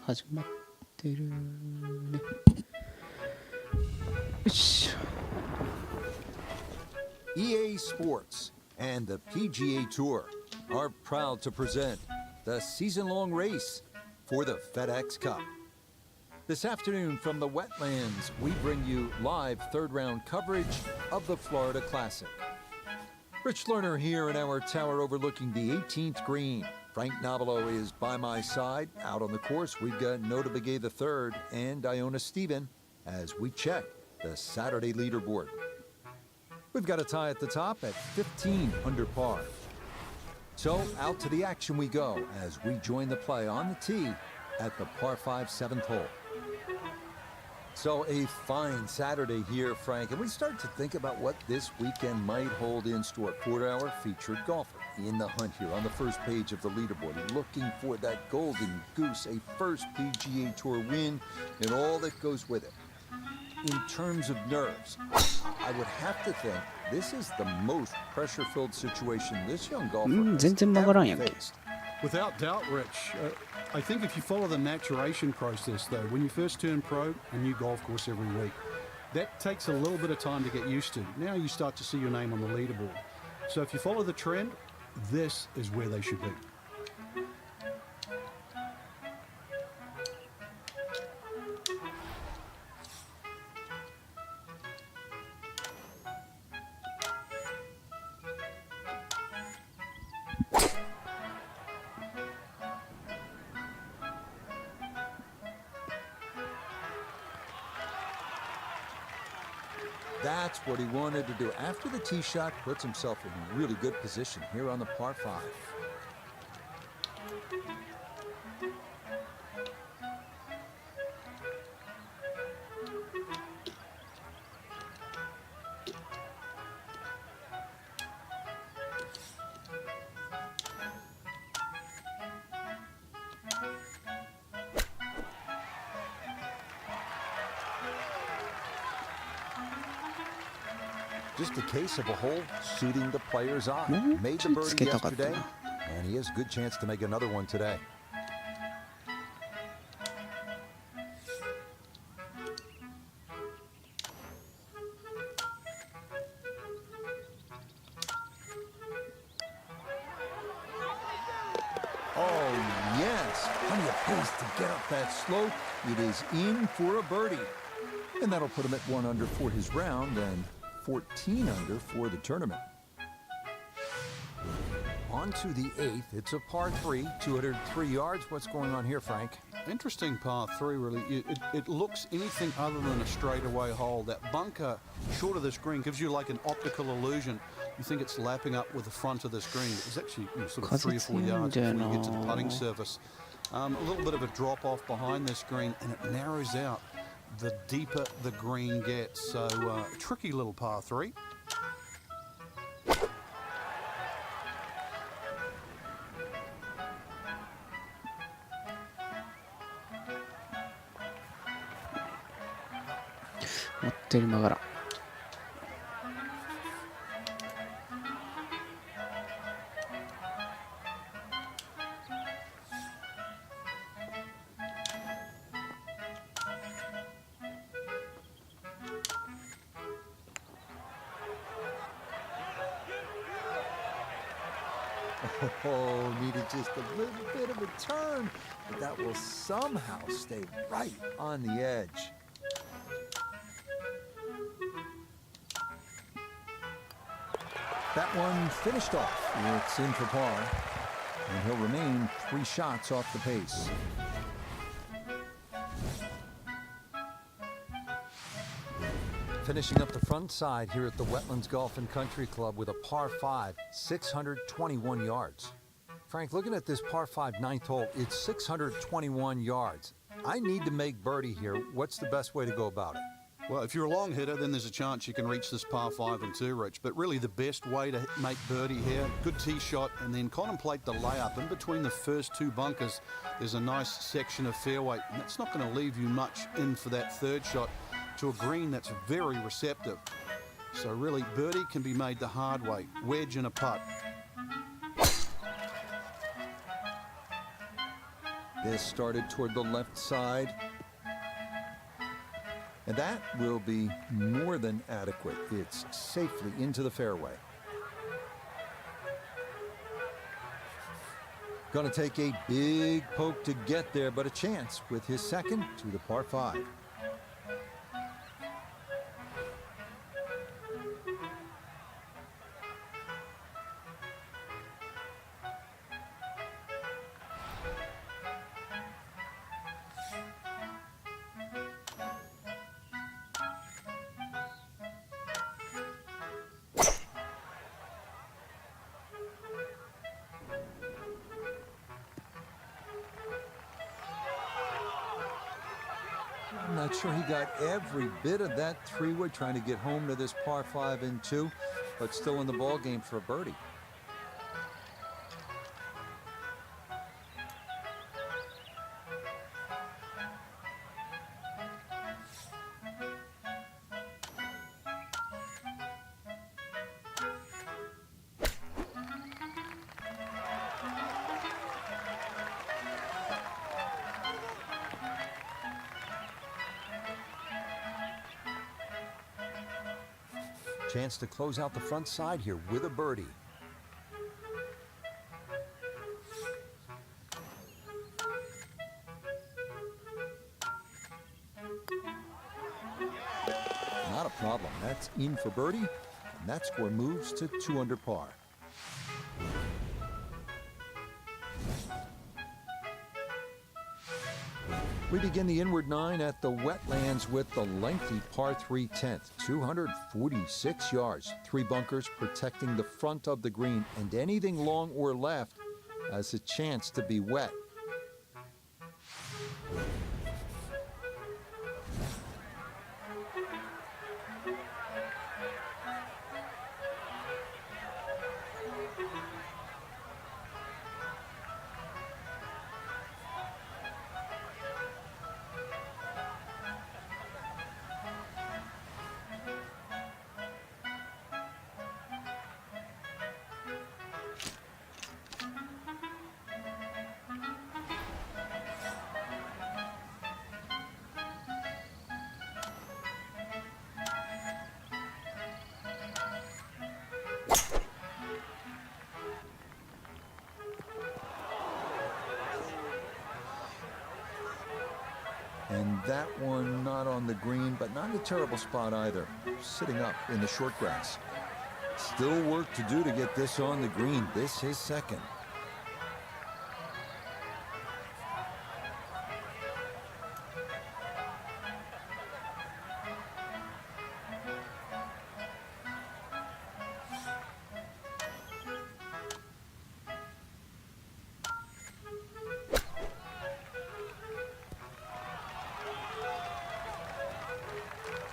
始まってるね。よし。EA Sports and the PGA Tour are proud to present the season-long race for the FedEx Cup. This afternoon from the wetlands, we bring you live third-round coverage of the Florida Classic. Rich Lerner here in our tower overlooking the 18th green. Frank Nobilo is by my side. Out on the course, we've got Nota Begay III and Iona Stephen as we check the Saturday leaderboard. We've got a tie at the top at 15 under par. So out to the action we go as we join the play on the tee at the par 5 7th hole. So a fine Saturday here, Frank, and we start to think about what this weekend might hold in store for our featured golfer in the hunt here on the first page of the leaderboard, looking for that golden goose, a first PGA Tour win, and all that goes with it. In terms of nerves, I would have to think this is the most pressure-filled situation this young golfer has ever faced. Without doubt, Rich. I think if you follow the maturation process, though, when you first turn pro, a new golf course every week, that takes a little bit of time to get used to. Now you start to see your name on the leaderboard. So if you follow the trend, this is where they should be. That's what he wanted to do. After the tee shot, puts himself in a really good position here on the par 5. Just a case of a hole suiting the player's eye. Made the birdie yesterday, and he has a good chance to make another one today. Oh, yes. Plenty of pace to get up that slope. It is in for a birdie. And that'll put him at 1 under for his round and 14 under for the tournament. On to the 8th. It's a par 3, 203 yards. What's going on here, Frank? Interesting par 3, really. It looks anything other than a straightaway hole. That bunker short of this green gives you like an optical illusion. You think it's lapping up with the front of this green. It's actually sort of 3 or 4 yards before you get to the putting surface. A little bit of a drop off behind this green, and it narrows out the deeper the green gets. So tricky little par 3. Oh, needed just a little bit of a turn, but that will somehow stay right on the edge. That one finished off. It's in for par, and he'll remain 3 shots off the pace. Finishing up the front side here at the Wetlands Golf and Country Club with a par 5, 621 yards. Frank, looking at this par 5 9th hole, it's 621 yards. I need to make birdie here. What's the best way to go about it? Well, if you're a long hitter, then there's a chance you can reach this par 5 and 2, Rich. But really the best way to make birdie here, good tee shot, and then contemplate the layup. In between the first 2 bunkers, there's a nice section of fairway, and that's not going to leave you much in for that 3rd shot to a green that's very receptive. So really, birdie can be made the hard way, wedge and a putt. this started toward the left side. And that will be more than adequate. It's safely into the fairway. Going to take a big poke to get there, but a chance with his second to the par 5. I'm not sure he got every bit of that three-wood trying to get home to this par 5 and 2, but still in the ball game for a birdie. Chance to close out the front side here with a birdie. Not a problem. That's in for birdie, and that score moves to 2 under par. We begin the inward 9 at the wetlands with the lengthy par 3 10th, 246 yards, 3 bunkers protecting the front of the green, and anything long or left has a chance to be wet. And that one not on the green, but not a terrible spot either. Sitting up in the short grass. Still work to do to get this on the green. This is second.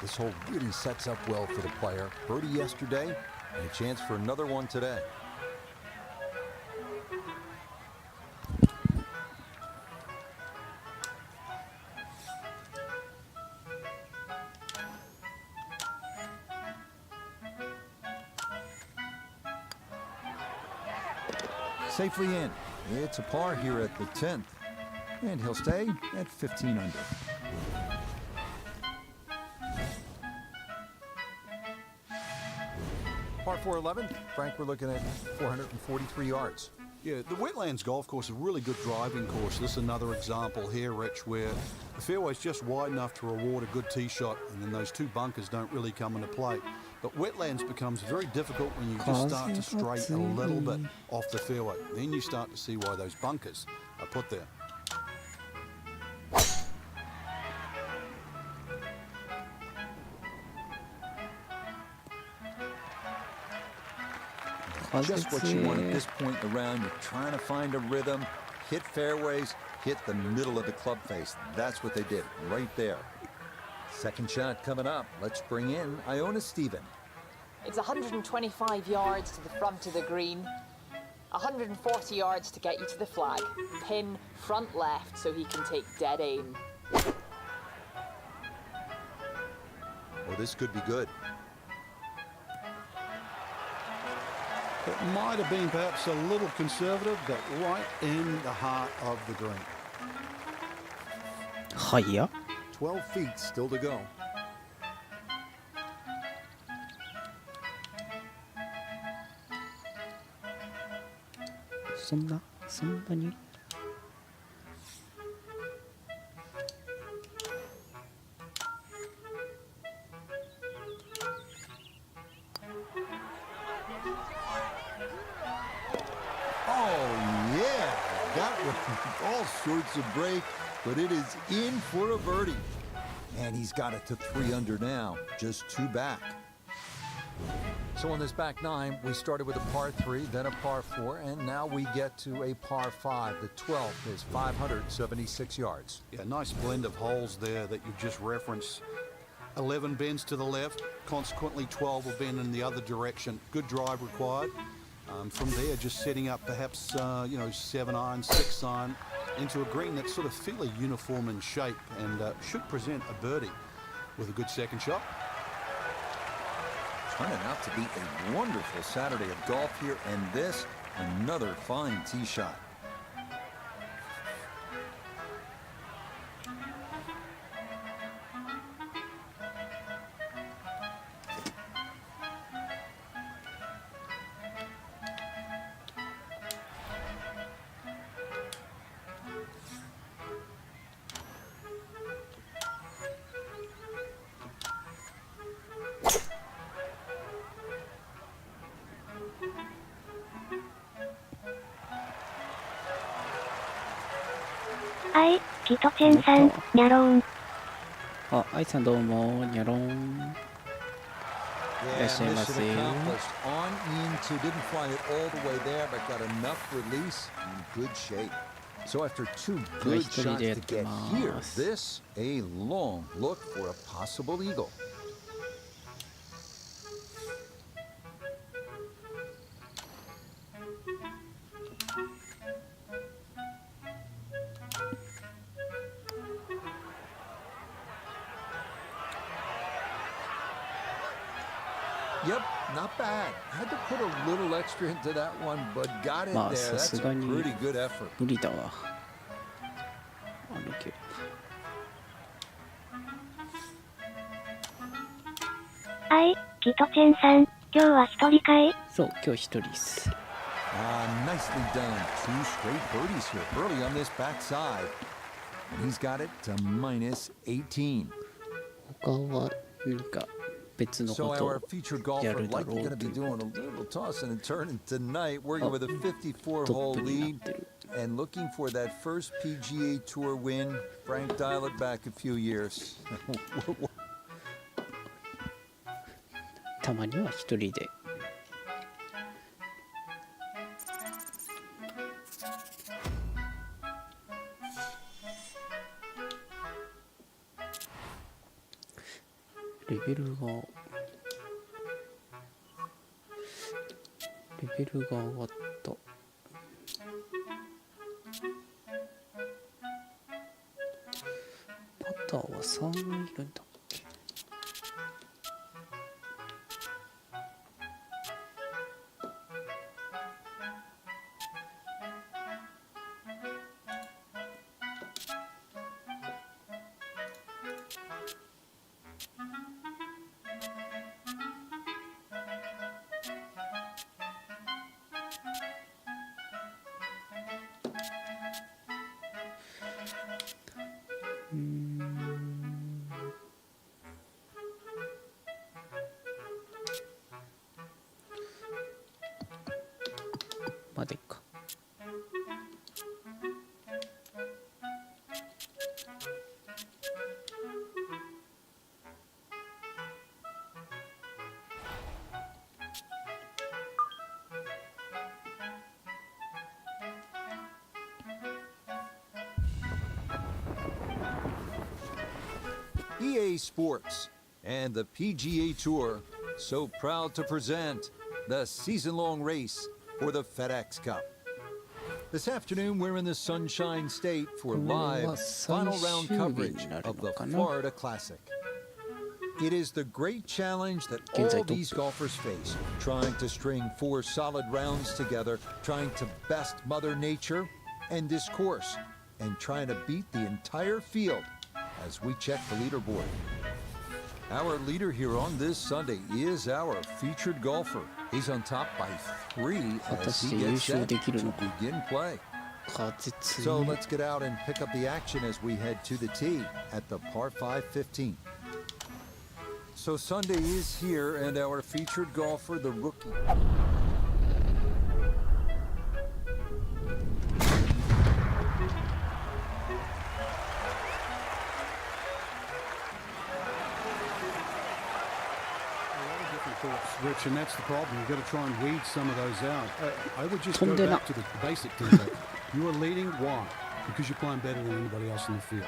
This hole really sets up well for the player. Birdie yesterday, and a chance for another one today. Safely in. It's a par here at the 10th, and he'll stay at 15 under. Par 411, Frank, we're looking at 443 yards. Yeah, the Wetlands Golf Course is a really good driving course. This is another example here, Rich, where the fairway's just wide enough to reward a good tee shot, and then those 2 bunkers don't really come into play. But Wetlands becomes very difficult when you just start to stray a little bit off the fairway. Then you start to see why those bunkers are put there. Just what you want at this point in the round. You're trying to find a rhythm, hit fairways, hit the middle of the club face. That's what they did right there. Second shot coming up. Let's bring in Iona Stephen. It's 125 yards to the front of the green, 140 yards to get you to the flag. Pin front left so he can take dead aim. Well, this could be good. It might have been perhaps a little conservative, but right in the heart of the green. はいや。 12 feet still to go. そんなに。Oh, yeah. That was all sorts of break, but it is in for a birdie. And he's got it to 3 under now, just 2 back. So on this back 9, we started with a par 3, then a par 4, and now we get to a par 5. The 12th is 576 yards. Yeah, nice blend of holes there that you've just referenced. 11 bends to the left, consequently 12 will bend in the other direction. Good drive required. From there, just setting up perhaps, 7 iron, 6 iron into a green that's sort of fairly uniform in shape and should present a birdie with a good second shot. Turning out to be a wonderful Saturday of golf here, and this, another fine tee shot. Ai, キトチェンさん、ニャローン。あ、愛さんどうも、にゃろん。 Yeah, mission accomplished. On in 2, didn't fly it all the way there, but got enough release in good shape. So after 2 good shots to get here, this a long look for a possible eagle. Yep, not bad. Had to put a little extra into that one, but got it there. That's a pretty good effort. 無理だわ。あるけど。Ai, キトチェンさん、今日は一人かい？そう、今日一人です。Nicely done. 2 straight birdies here early on this backside. And he's got it to minus 18. 他は何か別のこ So と our を featured golfer やるだ likely ろ going to うと be いう doing a little tossing and turning tonight, working Oh, with a 54-hole トップになっ lead てる。 and looking for that first PGA Tour win. Frank, dial it back a few years. たまには一人で。レベルが上がった。パターは3いるんだっけ。までか。EA Sports and the PGA Tour so proud to present the season-long race for the FedEx Cup. This afternoon, we're in the Sunshine State for live final round coverage of the Florida Classic. It is the great challenge that all these golfers face, trying to string 4 solid rounds together, trying to best Mother Nature and this course, and trying to beat the entire field as we check the leaderboard. Our leader here on this Sunday is our featured golfer. He's on top by 3 as he gets set to begin play. 風強 So い let's get out and pick up the action as we head to the tee at the par 5 15. So Sunday is here, and our featured golfer, the rookie. Rich, and that's the problem. You've got to try and weed some of those out. I would just go Tonde na. back to the basic thing. You are leading. Why? Because you're playing better than anybody else in the field.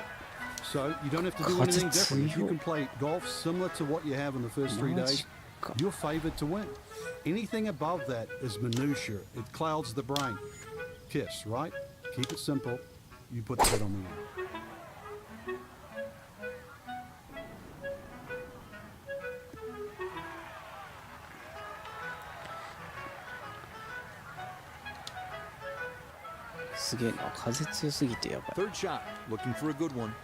So you don't have to do anything different. If you can play golf similar to what you have in the first 3 days, you're favored to win. Anything above that is minutia. It clouds the brain. Kiss, right? Keep it simple. You put the head on the end.すげえな、風強すぎてやばい。 Third shot, looking for a good one.「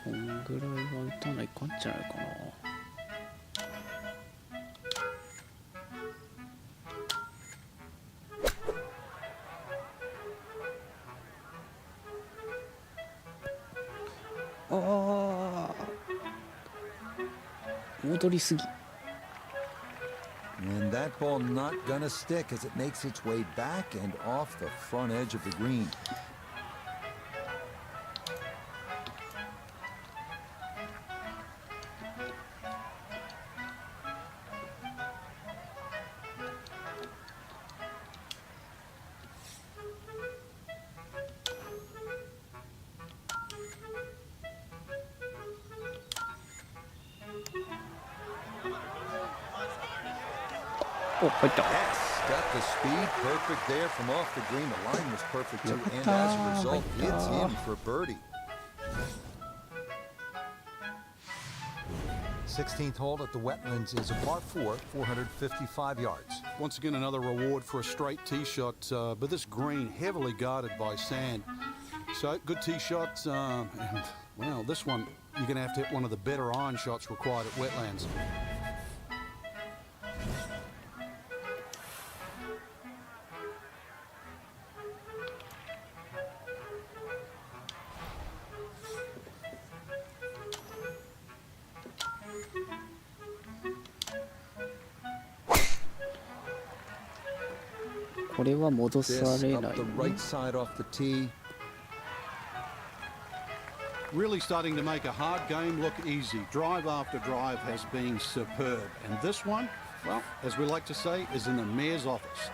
こんぐらいは打たないかんじゃないかな」戻りすぎ。 And that ball not gonna stick as it makes its way back and off the front edge of the green. Oh, right there. Yes, got the speed perfect there from off the green. The line was perfect too, and as a result, it's in for birdie. 16th hole at the Wetlands is a par 4, 455 yards. Once again, another reward for a straight tee shot, but this green heavily guarded by sand. So, good tee shot, and, well, this one, you're going to have to hit one of the better iron shots required at Wetlands. This これは戻さ This れ up ない the ね。 right side off the tee. Really starting to make a hard game look easy. Drive after drive has been superb. And this one, well, as we like to say, is in the mayor's office.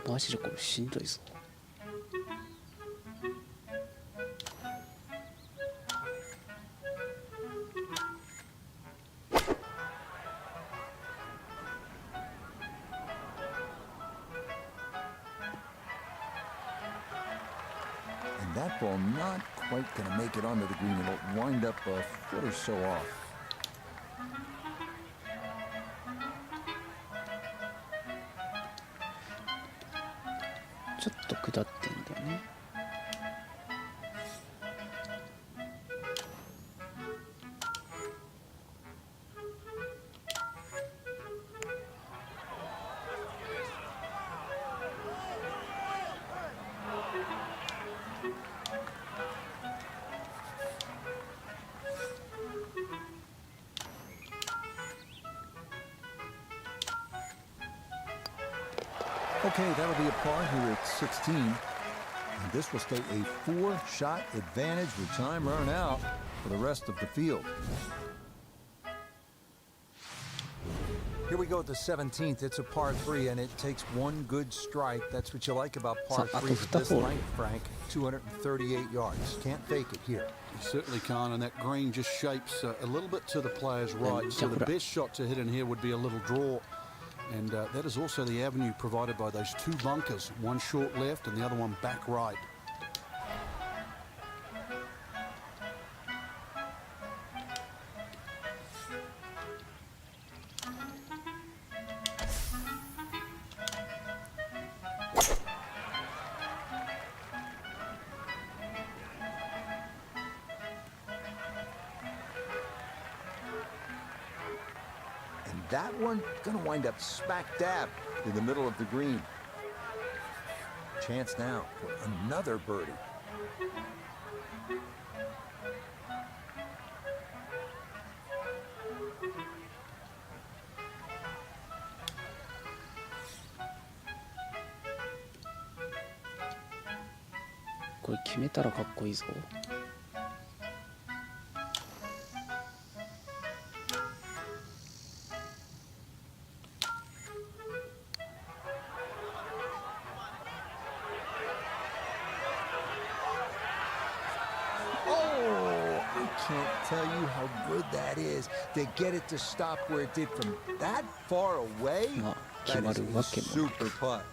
マジでこれしんどいぞ。And that ball not quite going to make it onto the green. It'll wind up a foot or so off. ちょっと下ってんだよね。Okay, that'll be a par here at 16. And this will stay a 4-shot advantage with time run out for the rest of the field. Here we go at the 17th. It's a par 3, and it takes one good strike. That's what you like about par 3 at this length, Frank. 238 yards. Can't fake it here. You certainly can't, and that green just shapes a little bit to the player's right. So the best shot to hit in here would be a little draw. And that is also the avenue provided by those two bunkers, one short left and the other one back right. That one gonna wind up smack dab in the middle of the green. Chance now for another birdie. This 決めたらかっこいいぞ。Can't tell you how good that is to get it to stop where it did from that far away. That is a super putt.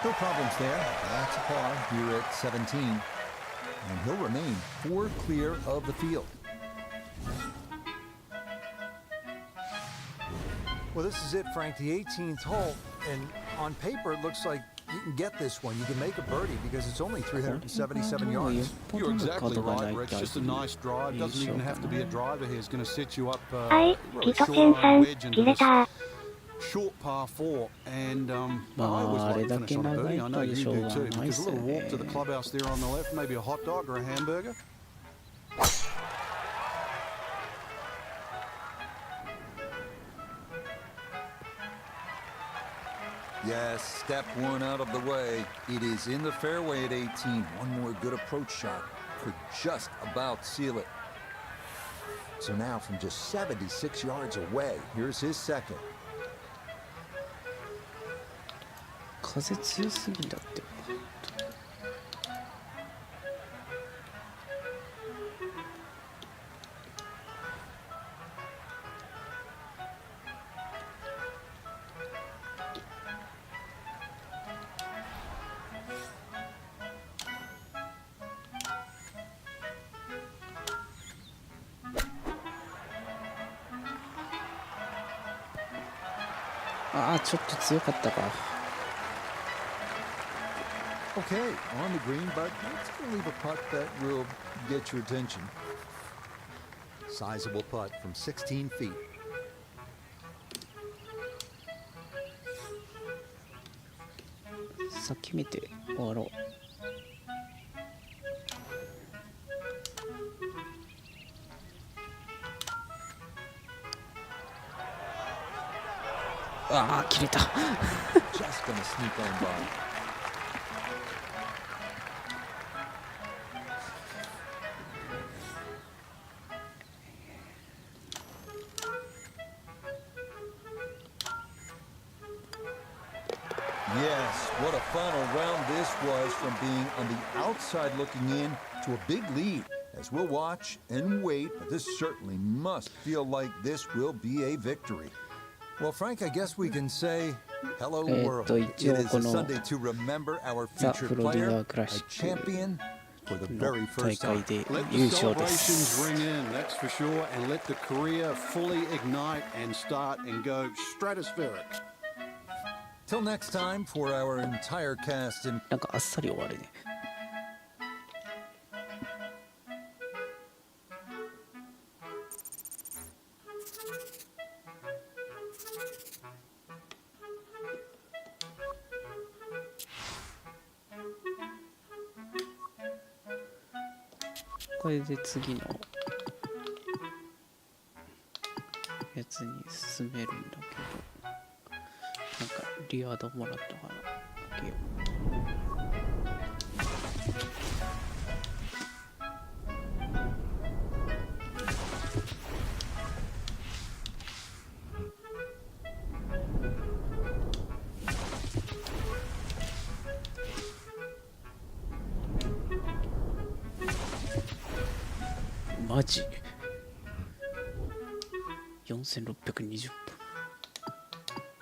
No problems there. That's a par here at 17. And he'll remain 4 clear of the field. Well, this is it, Frank, the 18th hole, and on paper it looks like you can get this one. You can make a birdie because it's only 377 yards. You're exactly right, Rex. Just a nice drive. Doesn't even have to be a driver here. It's going to set you up はい、キトチェンさん、切れた。 Short par 4, and I ま always ああ like れ to だけ finish on a 長 birdie. い I know と you しょう do が too. ないっ Because す a よ little walk to the ね。 clubhouse there on the left, maybe a hot dog or a hamburger. Yes, step one out of the way. It is in the fairway at 18. One more good approach shot could just about seal it. So now from just 76 yards away, here's his second. 風強すぎんだって。ああ、ちょっと強かったか。 Okay, on the green, but let's go leave a putt that will get your attention. Sizable putt from 16 feet. さあ決めて終わろう。ああ、切れた。 Just gonna sneak on by. Yes, what a final round this was, from being on the outside looking in to a big lead. As we'll watch and wait, but this certainly must feel like this will be a victory. Well, Frank, I guess we can say hello world. It is a Sunday to remember our featured player, a champion for the very first time. Let the celebrations ring in, that's for sure, and let the career fully ignite and start and go stratospheric. Till next time, for our entire cast and なんかあっさり終わるね。これで次のやつに進めるんだけど、なんかリワードもらったかな。かけよう。マジ4620分。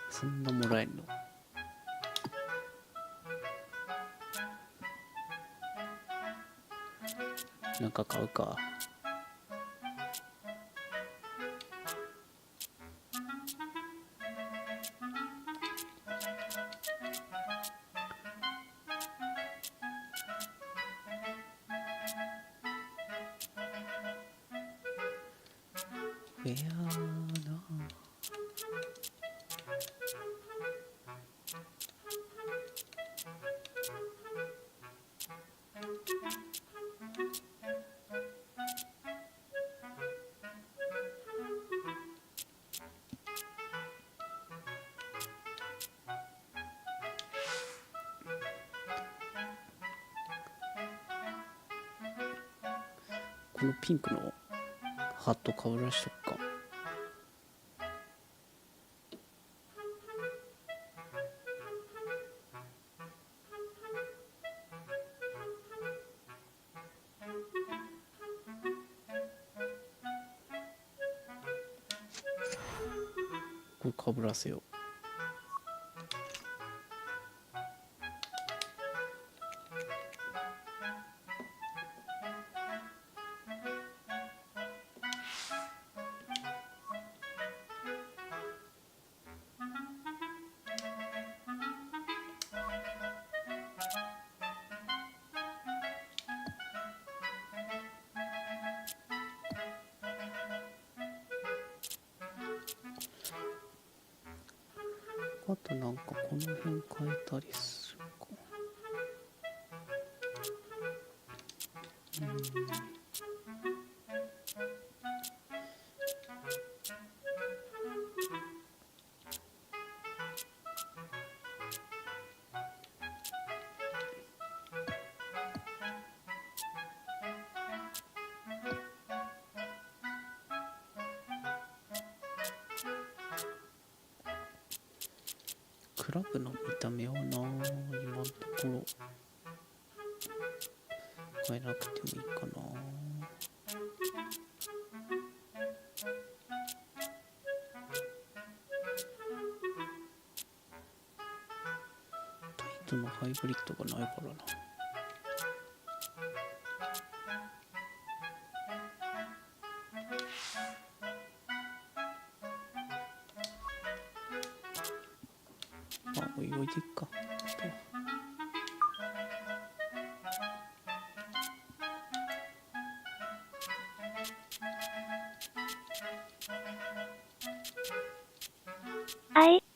そんなもらえんの？なんか買うか。フェアな。このピンクのハットかぶらしとくか。これかぶらせよう。あとなんかこの辺変えたりするか。クラブの見た目はな、今のところ変えなくてもいいかな。タイトのハイブリッドがないからな。おいおいでいっか。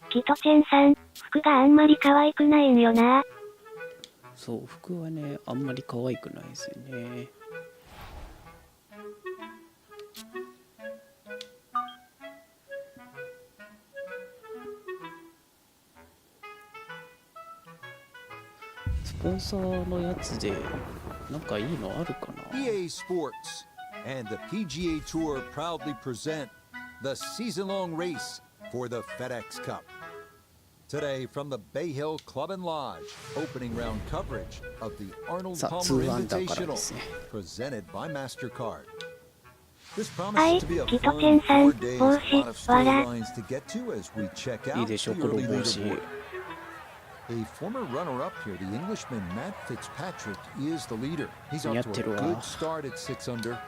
キトチェンさん、服があんまり可愛くないんよな。そう、服はね、あんまり可愛くないですよね。スポンサーのやつでなんかいいのあるかな。 EA Sports and the PGA Tour proudly present the season-long race for the FedEx Cup. Today from the Bay Hill Club and Lodge, opening round coverage of the Arnold さあ、 Palmer 2アンダーからで Invitational すね。 presented by MasterCard. This promises to be a キト fun チェンさん、 4 days, 帽 a lot of 子、わら。 storylines to get to as we check いい out でしょ、 the この early 帽子。 leaderboard. A former runner-up here, the Englishman Matt Fitzpatrick, is the leader. He's off to a good start at 6 under.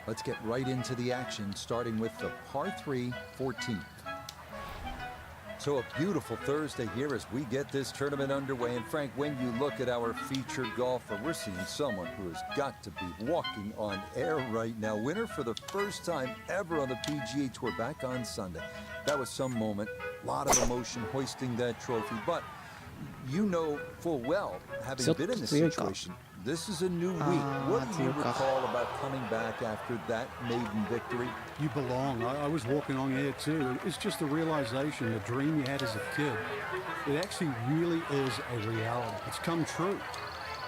Let's get right into the action, starting with the par 3 14th. So a beautiful Thursday here as we get this tournament underway. And Frank, when you look at our featured golfer, we're seeing someone who has got to be walking on air right now. Winner for the first time ever on the PGA Tour back on Sunday. That was some moment, a lot of emotion hoisting that trophy. But you know full well, having been in this situation, this is a new week. What do you recall about coming back after that maiden victory? You belong. I was walking on air too. It's just the realization, the dream you had as a kid. It actually really is a reality. It's come true.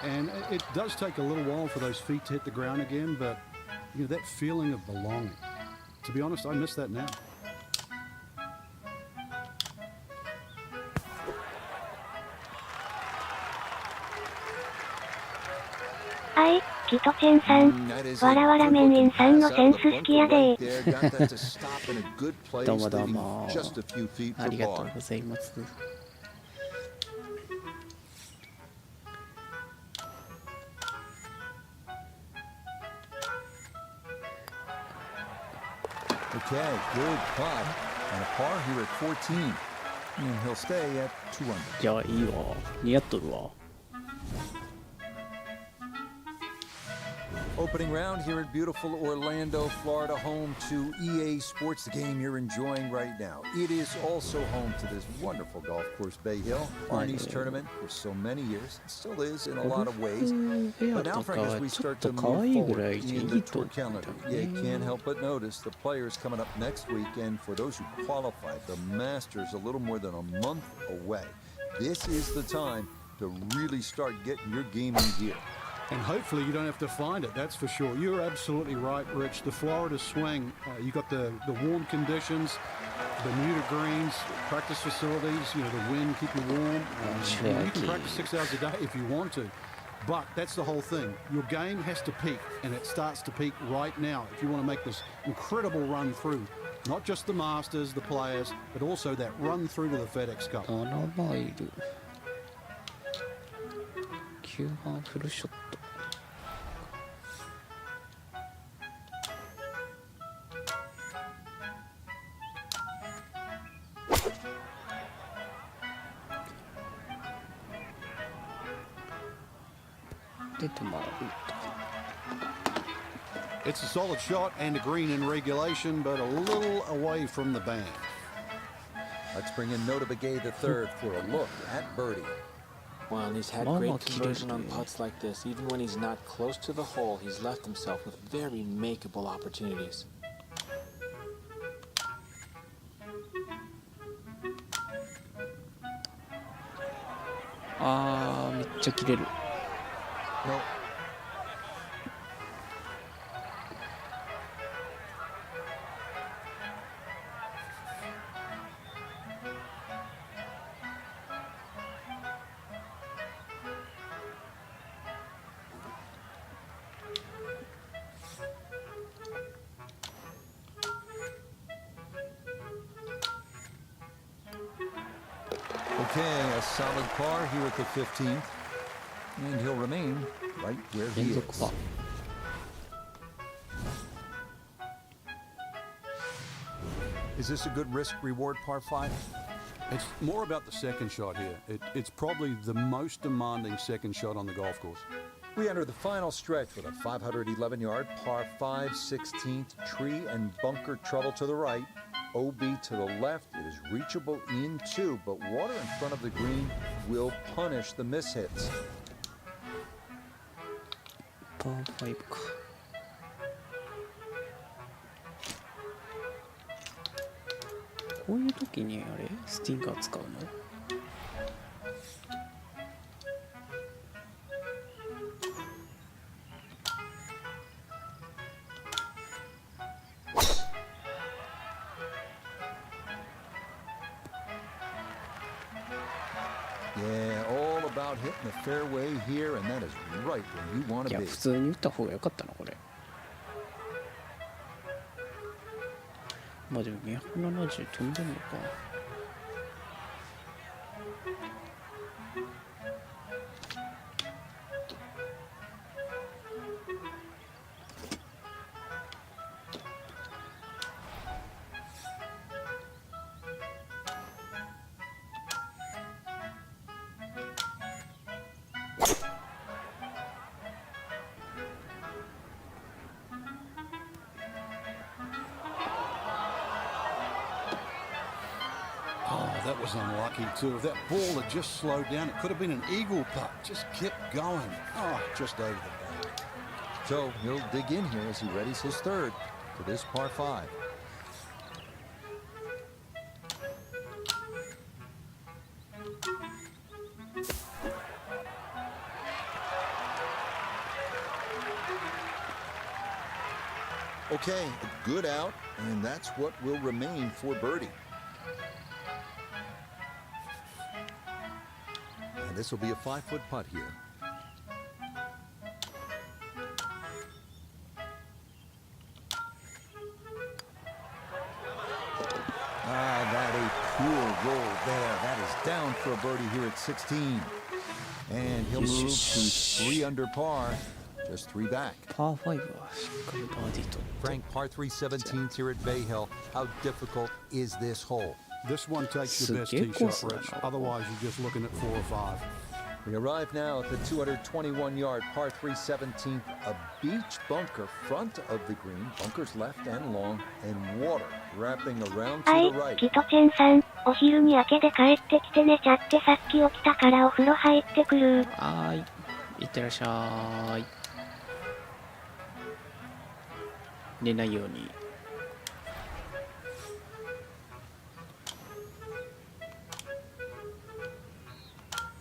And it does take a little while for those feet to hit the ground again, but you know, that feeling of belonging. To be honest, I miss that now. キトチェンさん、 That is わ a らわら good メンエン looking さんの pass セン out ス of the 好きや bunker で right there. Got that to stop in a good place, どうもどう leaving も just a few feet あ for りがとう par. ございます。 Okay, good putt. And a par here at 14. And he'll stay at 2 under. じゃあいいわ、似合っとるわ。 Opening round here at beautiful Orlando, Florida, home to EA Sports, the game you're enjoying right now. It is also home to this wonderful golf course, Bay Hill, Arnie's tournament for so many years. It still is in a lot of ways. But now, Frank, as we start to move forward in the tour calendar, you can't help but notice the players coming up next week. And for those who qualified, the Masters a little more than a month away. This is the time to really start getting your game in gear. And hopefully you don't have to find it, that's for sure. You're absolutely right, Rich. The Florida swing, you got the warm conditions, Bermuda greens, practice facilities, you know, the wind, keep you warm. You can practice 6 hours a day if you want to. But that's the whole thing. Your game has to peak, and it starts to peak right now if you want to make this incredible run through. Not just the Masters, the players, but also that run through to the FedEx Cup. 7マイル。9番フルショット。 出てもらう。 It's a solid shot and a green in regulation, but a little away from the band. Let's bring in Nota Begay the third for a look at birdie. Well, and he's had great conversion on putts like this. Even when he's not close to the hole, he's left himself with very makeable opportunities. Ah, めっちゃ切れる。 No. Okay, a solid par here at the 15th. And he'll remain right where he 連 is. 続パー。 Is this a good risk-reward par 5? It's more about the second shot here. It's probably the most demanding second shot on the golf course. We enter the final stretch with a 511-yard par 5 16th tree and bunker trouble to the right. OB to the left. It is reachable in 2, but water in front of the green will punish the mishits. パー5か。こういう時にあれスティンガー使うの？ Yeah, all about hitting the fairway here, and that is right where you want い to や be. 普通に打った方が良かったなこれ。まあでも270飛んでんのか。 Oh, that was unlucky too. If that ball had just slowed down, it could have been an eagle putt. Just kept going. Oh, just over the ball. So he'll dig in here as he readies his third for this par 5. Okay, a good out, and that's what will remain for birdie. And this will be a 5-foot putt here. poor roll there. That is down for a birdie here at 16. And he'll move to 3 under par, just 3 back. パー5はしっかりバーディーとって Frank, par 3 17th here at Bay Hill. How difficult is this hole? This one takes your best すげえ tee コー shot, スだな。 Rich. Otherwise, you're just looking at 4 or 5. We arrive now at the 221-yard par 3 17th, a beach bunker front of the green, bunkers left and long, and water wrapping around は to い the right. キトチェンさん、お昼に明けで帰ってきて寝ちゃってさっき起きたからお風呂入ってくる。はーい、いってらっしゃい。寝ないように。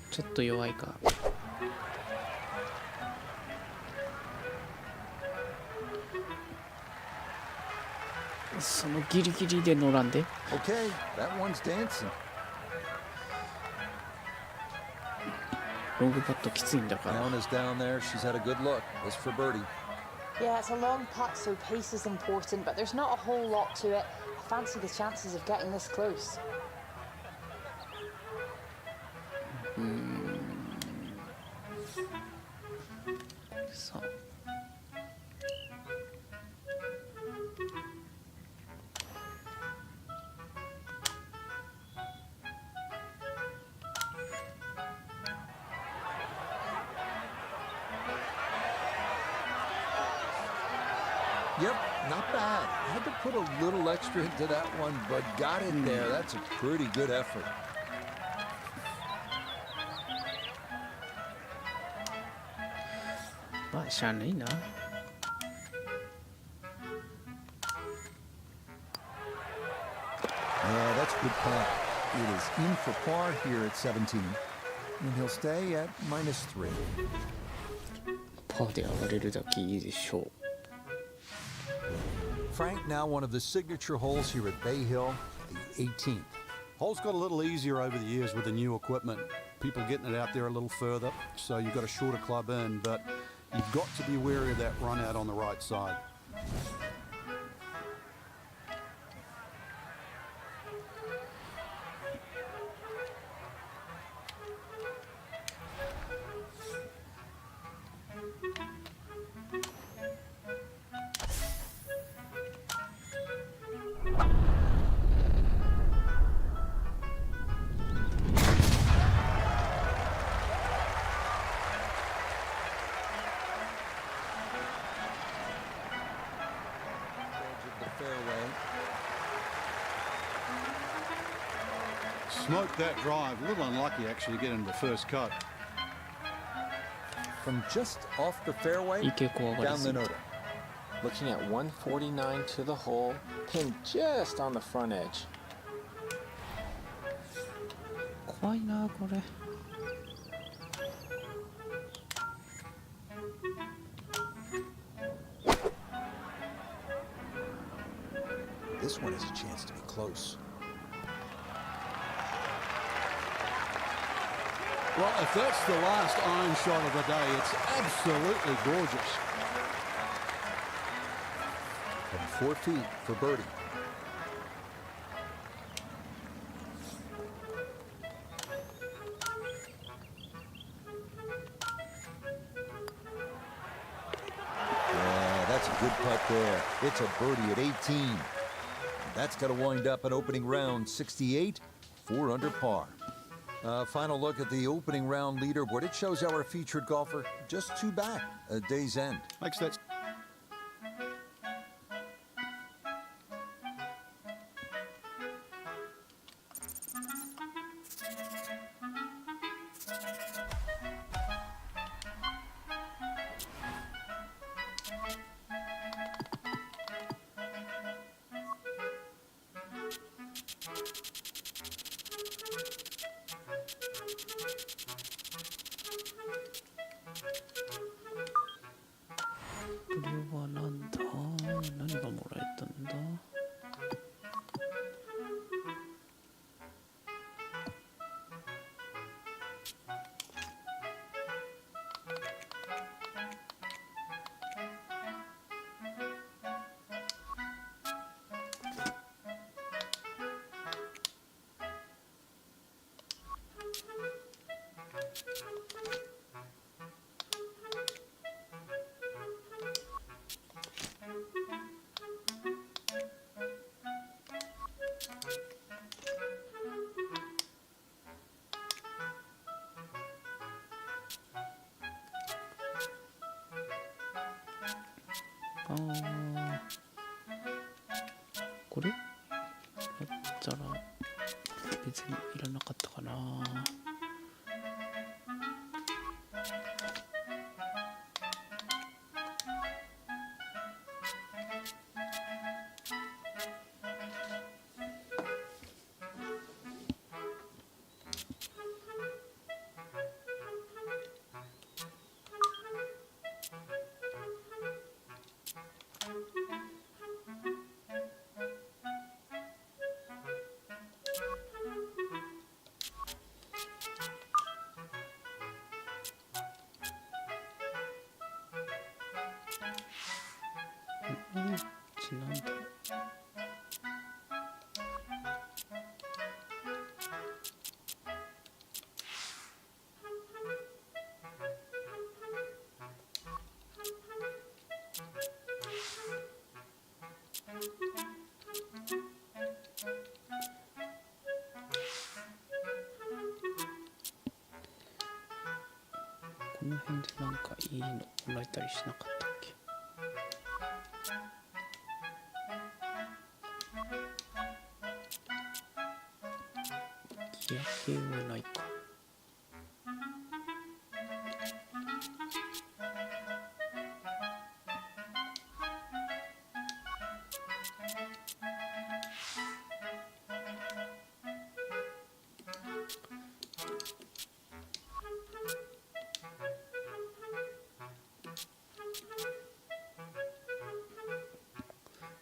ちょっと弱いか。そのギリギリで乗らんで。 Okay, that one's dancing. ロングパットきついんだから。 Down is down there. She's had a good look. This for birdie. Yeah, it's a long putt, so pace is important, but there's not a whole lot to it. I fancy the chances of getting this close. さあ。Yep, not bad. Had to put a little extra into that one, but got it there. That's a pretty good effort. まあしゃあないな。 Yeah, that's a good putt. It is in for par here at 17, and he'll stay at -3. パーで上がれるだけいいでしょう。 Frank, now one of the signature holes here at Bay Hill, the 18th. Hole's got a little easier over the years with the new equipment. People getting it out there a little further, so you've got a shorter club in, but you've got to be wary of that run out on the right side. Smoked that drive. A little unlucky, actually, to get into the first cut. From just off the fairway, 池子上がり down す the ぎて nota. Looking at 149 to the hole, pinned just on the front edge. 怖いなこれ。 This one has a chance to be close. Well, if that's the last iron shot of the day, it's absolutely gorgeous. From 4 feet for birdie. Yeah, that's a good putt there. It's a birdie at 18. That's got to wind up an opening round 68, 4 under par. Final look at the opening round leaderboard. It shows our featured golfer just 2 back at day's end. Makes that. あー、これだったら別にいらなかったかな。なんだ。この辺でなんかいいのもらえたりしなかったっけ。夜景はないか。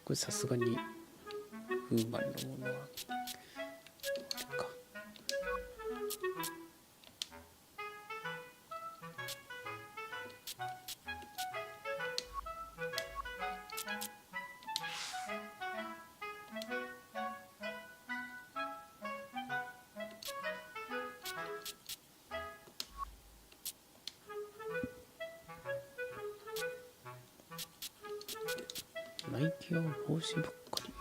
これさすがにウーマンのものはか。ナイキは帽子ばっかり。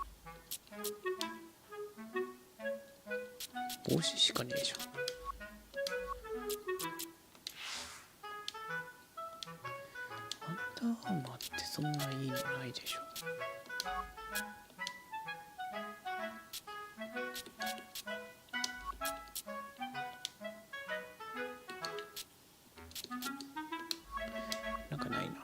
帽子しかねえじゃん。アンダーアーマーってそんないいのないでしょ。なんかないな。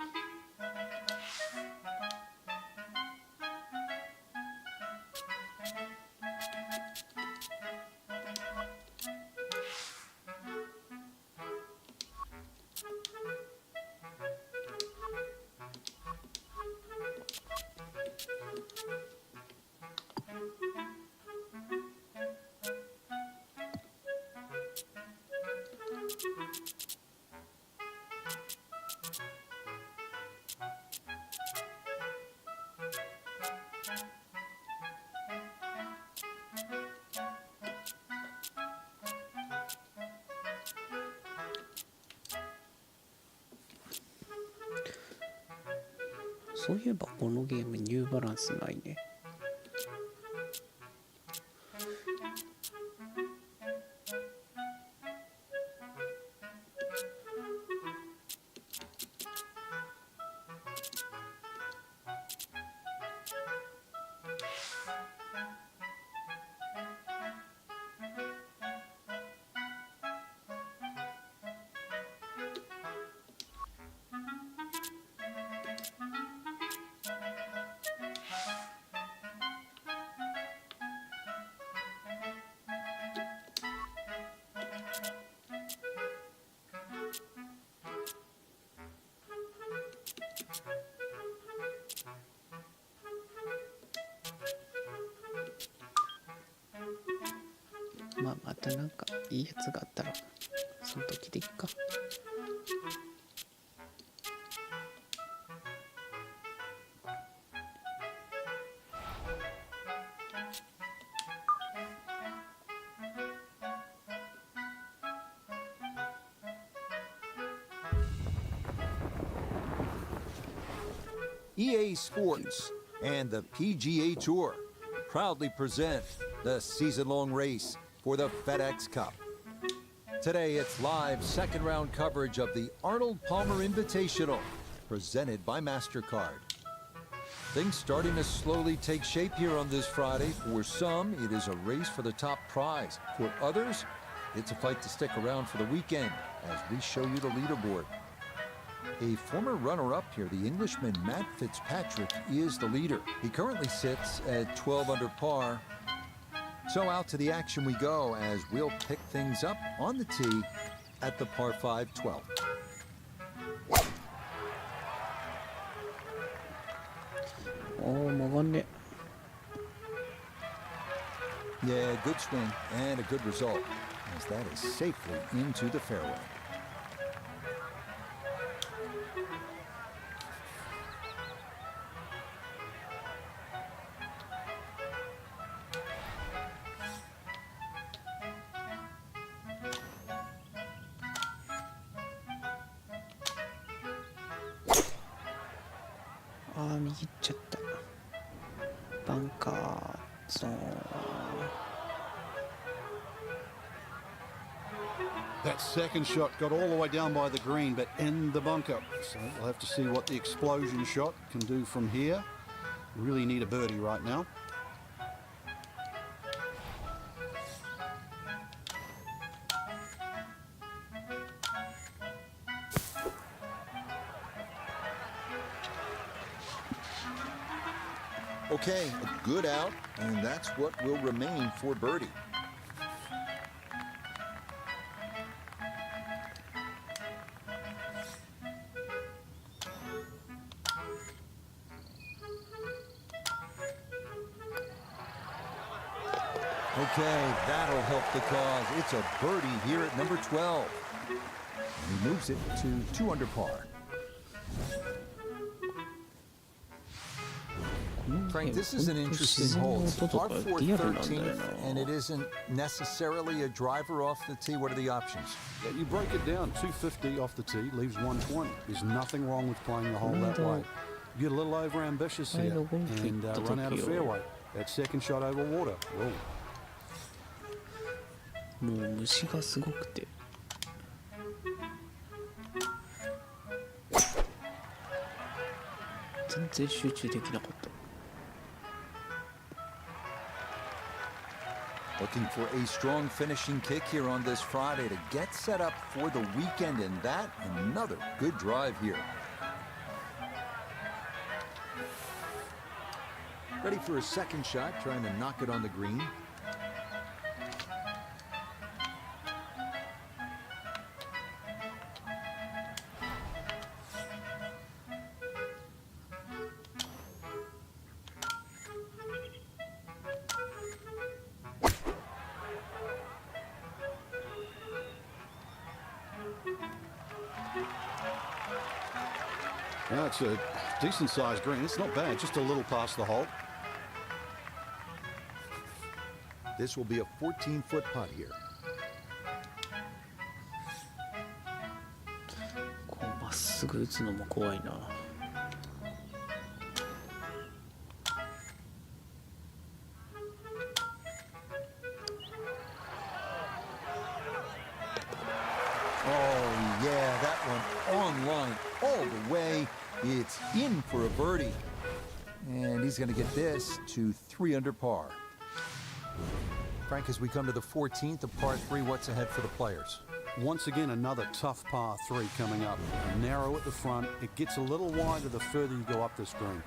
そういえばこのゲームニューバランスないね。まあまたなんかいいやつがあったらその時でいっか。EA Sports and the PGA Tour proudly present the season-long race for the FedEx Cup. Today, it's live second-round coverage of the Arnold Palmer Invitational, presented by MasterCard. Things starting to slowly take shape here on this Friday. For some, it is a race for the top prize. For others, it's a fight to stick around for the weekend as we show you the leaderboard. A former runner-up here, the Englishman Matt Fitzpatrick, is the leader. He currently sits at 12 under par. So out to the action we go as we'll pick things up on the tee at the par 5 12. Yeah, good swing and a good result as that is safely into the fairway. That second shot got all the way down by the green, but in the bunker. So we'll have to see what the explosion shot can do from here. Really need a birdie right now. Okay, a good out, and that's what will remain for birdie. Okay, that'll help the cause. It's a birdie here at number 12. And he moves it to 2 under par. Frank, this is an interesting hole. It's par 4 13th, and it isn't necessarily a driver off the tee. What are the options? Yeah, you break it down, 250 off the tee, leaves 120. There's nothing wrong with playing the hole that way. You get a little over ambitious here and run out of fairway. That second shot over water. Whoa. もう虫がすごくて全然集中できなかった。 Looking for a strong finishing kick here on this Friday to get set up for the weekend, and that another good drive here. Ready for a second shot, trying to knock it on the green. Yeah, it's a decent-sized green. It's not bad, just a little past the hole. This will be a 14-foot putt here. こうまっすぐ打つのも怖いな。Oh, yeah, that one on line all the way. It's in for a birdie. And he's going to get this to 3 under par. Frank, as we come to the 14th of par 3, what's ahead for the players? Once again, another tough par 3 coming up. Narrow at the front. It gets a little wider the further you go up this green.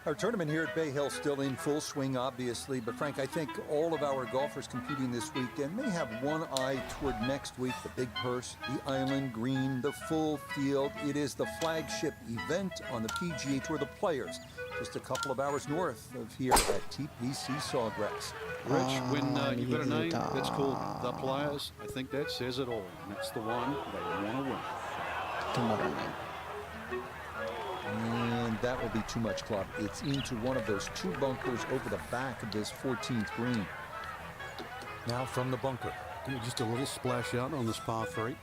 Our tournament here at Bay Hill still in full swing, obviously. But, Frank, I think all of our golfers competing this weekend may have one eye toward next week. The big purse, the island green, the full field. It is the flagship event on the PGA Tour. The Players, just a couple of hours north of here at TPC Sawgrass. Rich, when you've got a name that's called The Players, I think that says it all. And it's the one they want to win. 止まらない。 And that will be too much, club. It's into one of those 2 bunkers over the back of this 14th green. Now from the bunker. Just a little splash out on this par 3.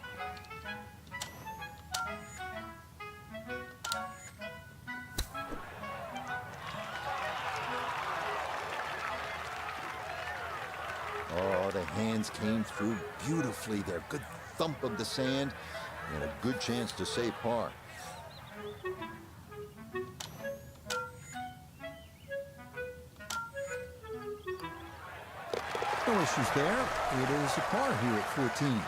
came through beautifully there. Good thump of the sand and a good chance to save par. No issues there. It is a par here at 14.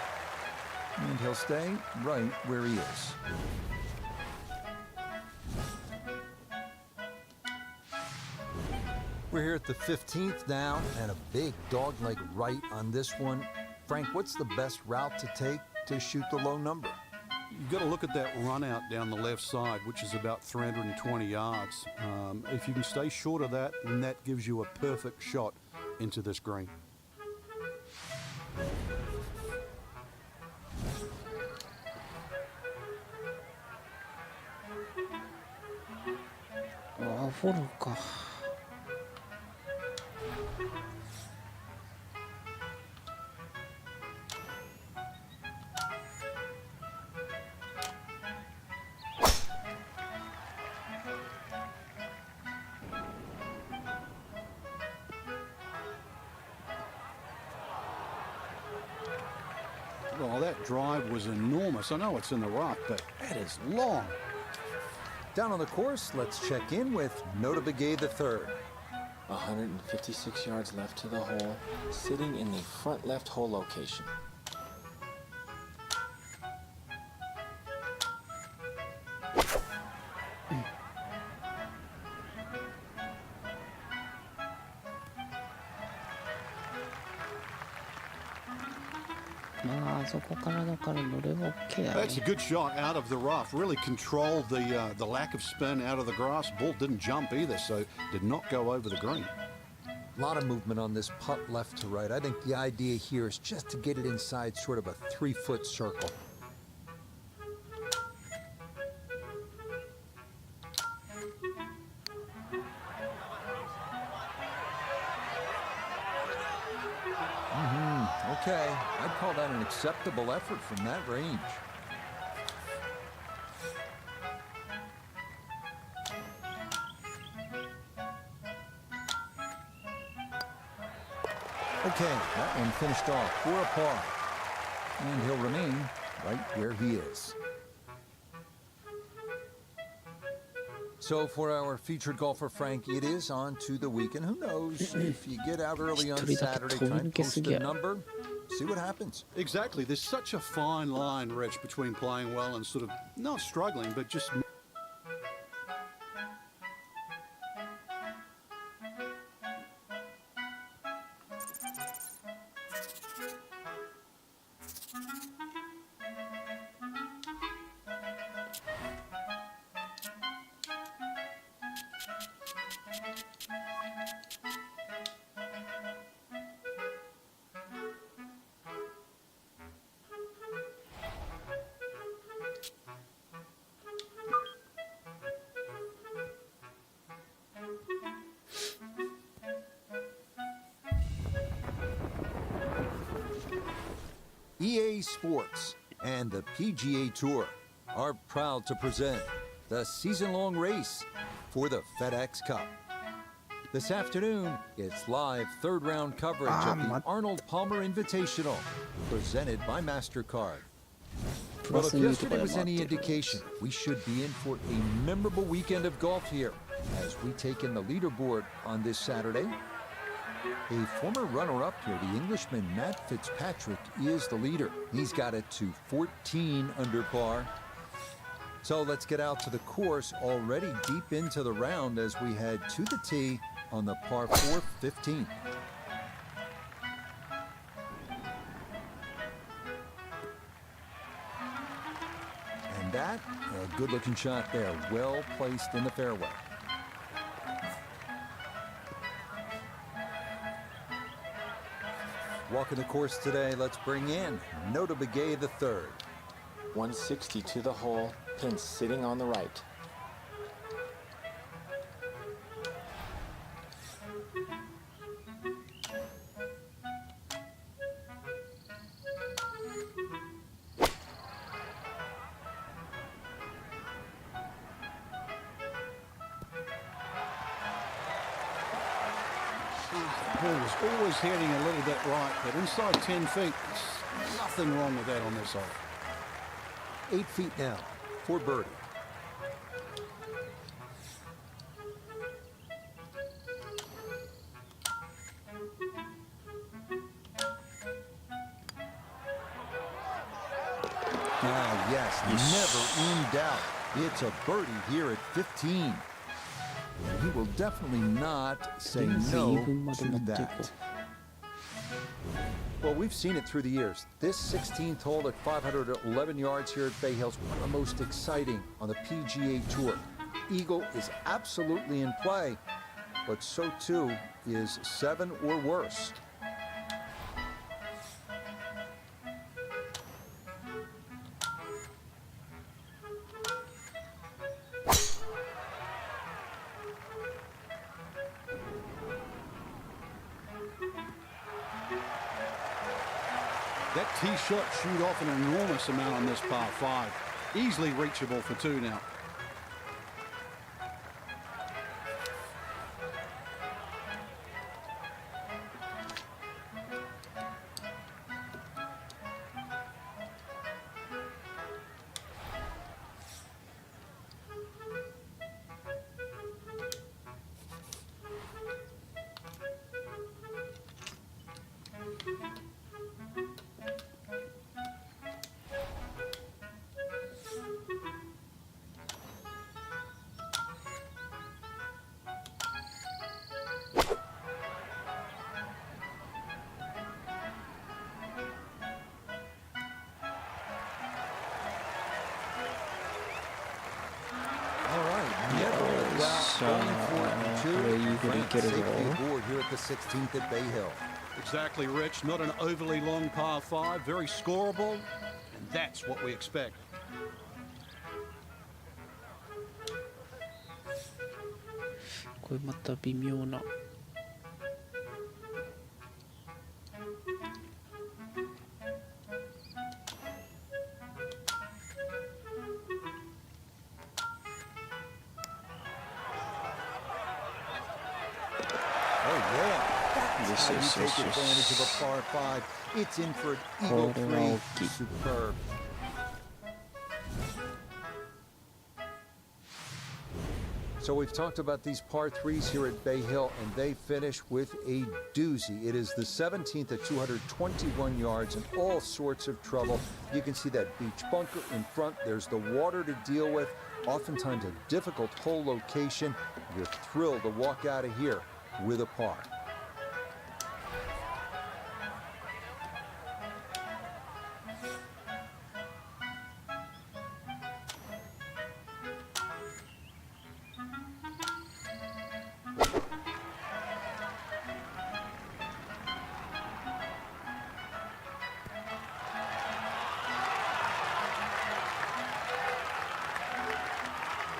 And he'll stay right where he is. We're here at the 15th now, and a big dog-leg right on this one. Frank, what's the best route to take to shoot the low number? You've got to look at that run out down the left side, which is about 320 yards. If you can stay short of that, then that gives you a perfect shot into this green. 아, 포르까. Well, that drive was enormous. I know it's in the rough, but that is long. Down on the course, let's check in with Nota Begay III. 156 yards left to the hole, sitting in the front left hole location. 아, そこからだから乗れば OK だ That's a ね。 good shot out of the rough. Really controlled the lack of spin out of the grass. Ball didn't jump either, so did not go over the green. A lot of movement on this putt left to right. I think the idea here is just to get it inside sort of a 3-foot circle. Okay, I'd call that an acceptable effort from that range. Okay, that one finished off for a par. And he'll remain right where he is. So for our featured golfer, Frank, it is on to the weekend. Who knows if you get out early on Saturday, try and post a number, see what happens. Exactly. There's such a fine line, Rich, between playing well and sort of not struggling, but just... EA Sports and the PGA Tour are proud to present the season-long race for the FedEx Cup. This afternoon, it's live third-round coverage of the Arnold Palmer Invitational, presented by MasterCard. Well, if yesterday was any indication, we should be in for a memorable weekend of golf here as we take in the leaderboard on this Saturday. A former runner-up here, the Englishman Matt Fitzpatrick, is the leader. He's got it to 14 under par. So let's get out to the course, already deep into the round as we head to the tee on the par 4 15. And that, a good-looking shot there, well placed in the fairway. Walking the course today, let's bring in Nota Begay III. 160 to the hole, pin sitting on the right. The ball was is always heading a little bit right, but inside 10 feet, there's nothing wrong with that on this hole. 8 feet now for birdie. Yes, never in doubt. It's a birdie here at 15. And he will definitely not say no to that. Well, we've seen it through the years. This 16th hole at 511 yards here at Bay Hill is one of the most exciting on the PGA Tour. Eagle is absolutely in play, but so too is 7 or worse. That tee shot shoot off an enormous amount on this par 5. Easily reachable for 2 now. Board here at the 16th at Bay Hill. Exactly, Rich. Not an overly long par 5, very scoreable, and that's what we expect. This is advantage of a par 5. It's in for an eagle 3. Superb. So we've talked about these par 3s here at Bay Hill, and they finish with a doozy. It is the 17th at 221 yards and all sorts of trouble. You can see that beach bunker in front. There's the water to deal with. Oftentimes a difficult hole location. You're thrilled to walk out of here with a par.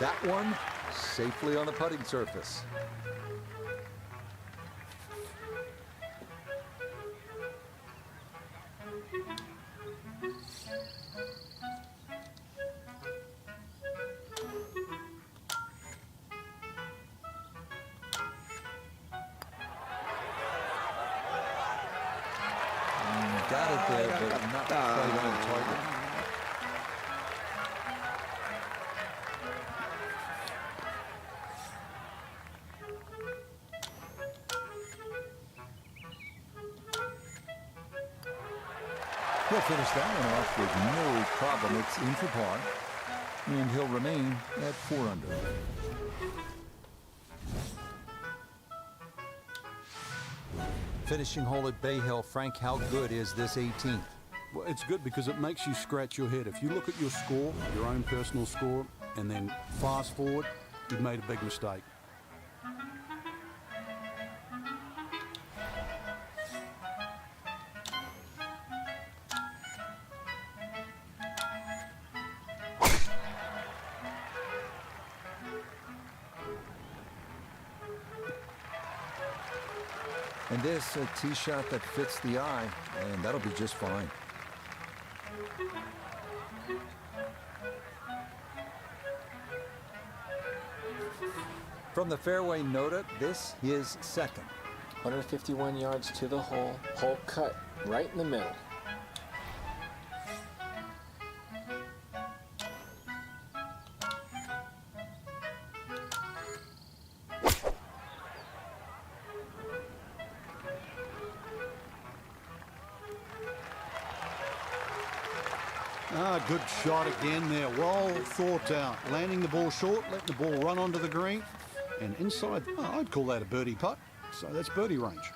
That one safely on the putting surface. Got it there, but not quite on target. He'll finish that one off with no problem. It's in for par, and he'll remain at 4 under. Finishing hole at Bay Hill. Frank, how good is this 18th? Well, it's good because it makes you scratch your head. If you look at your score, your own personal score, and then fast forward, you've made a big mistake. And this a tee shot that fits the eye, and that'll be just fine. From the fairway, Noda, this is second. 151 yards to the hole. Hole cut right in the middle. Good shot again there. Well thought out. Landing the ball short, letting the ball run onto the green. And inside, I'd call that a birdie putt. So that's birdie range.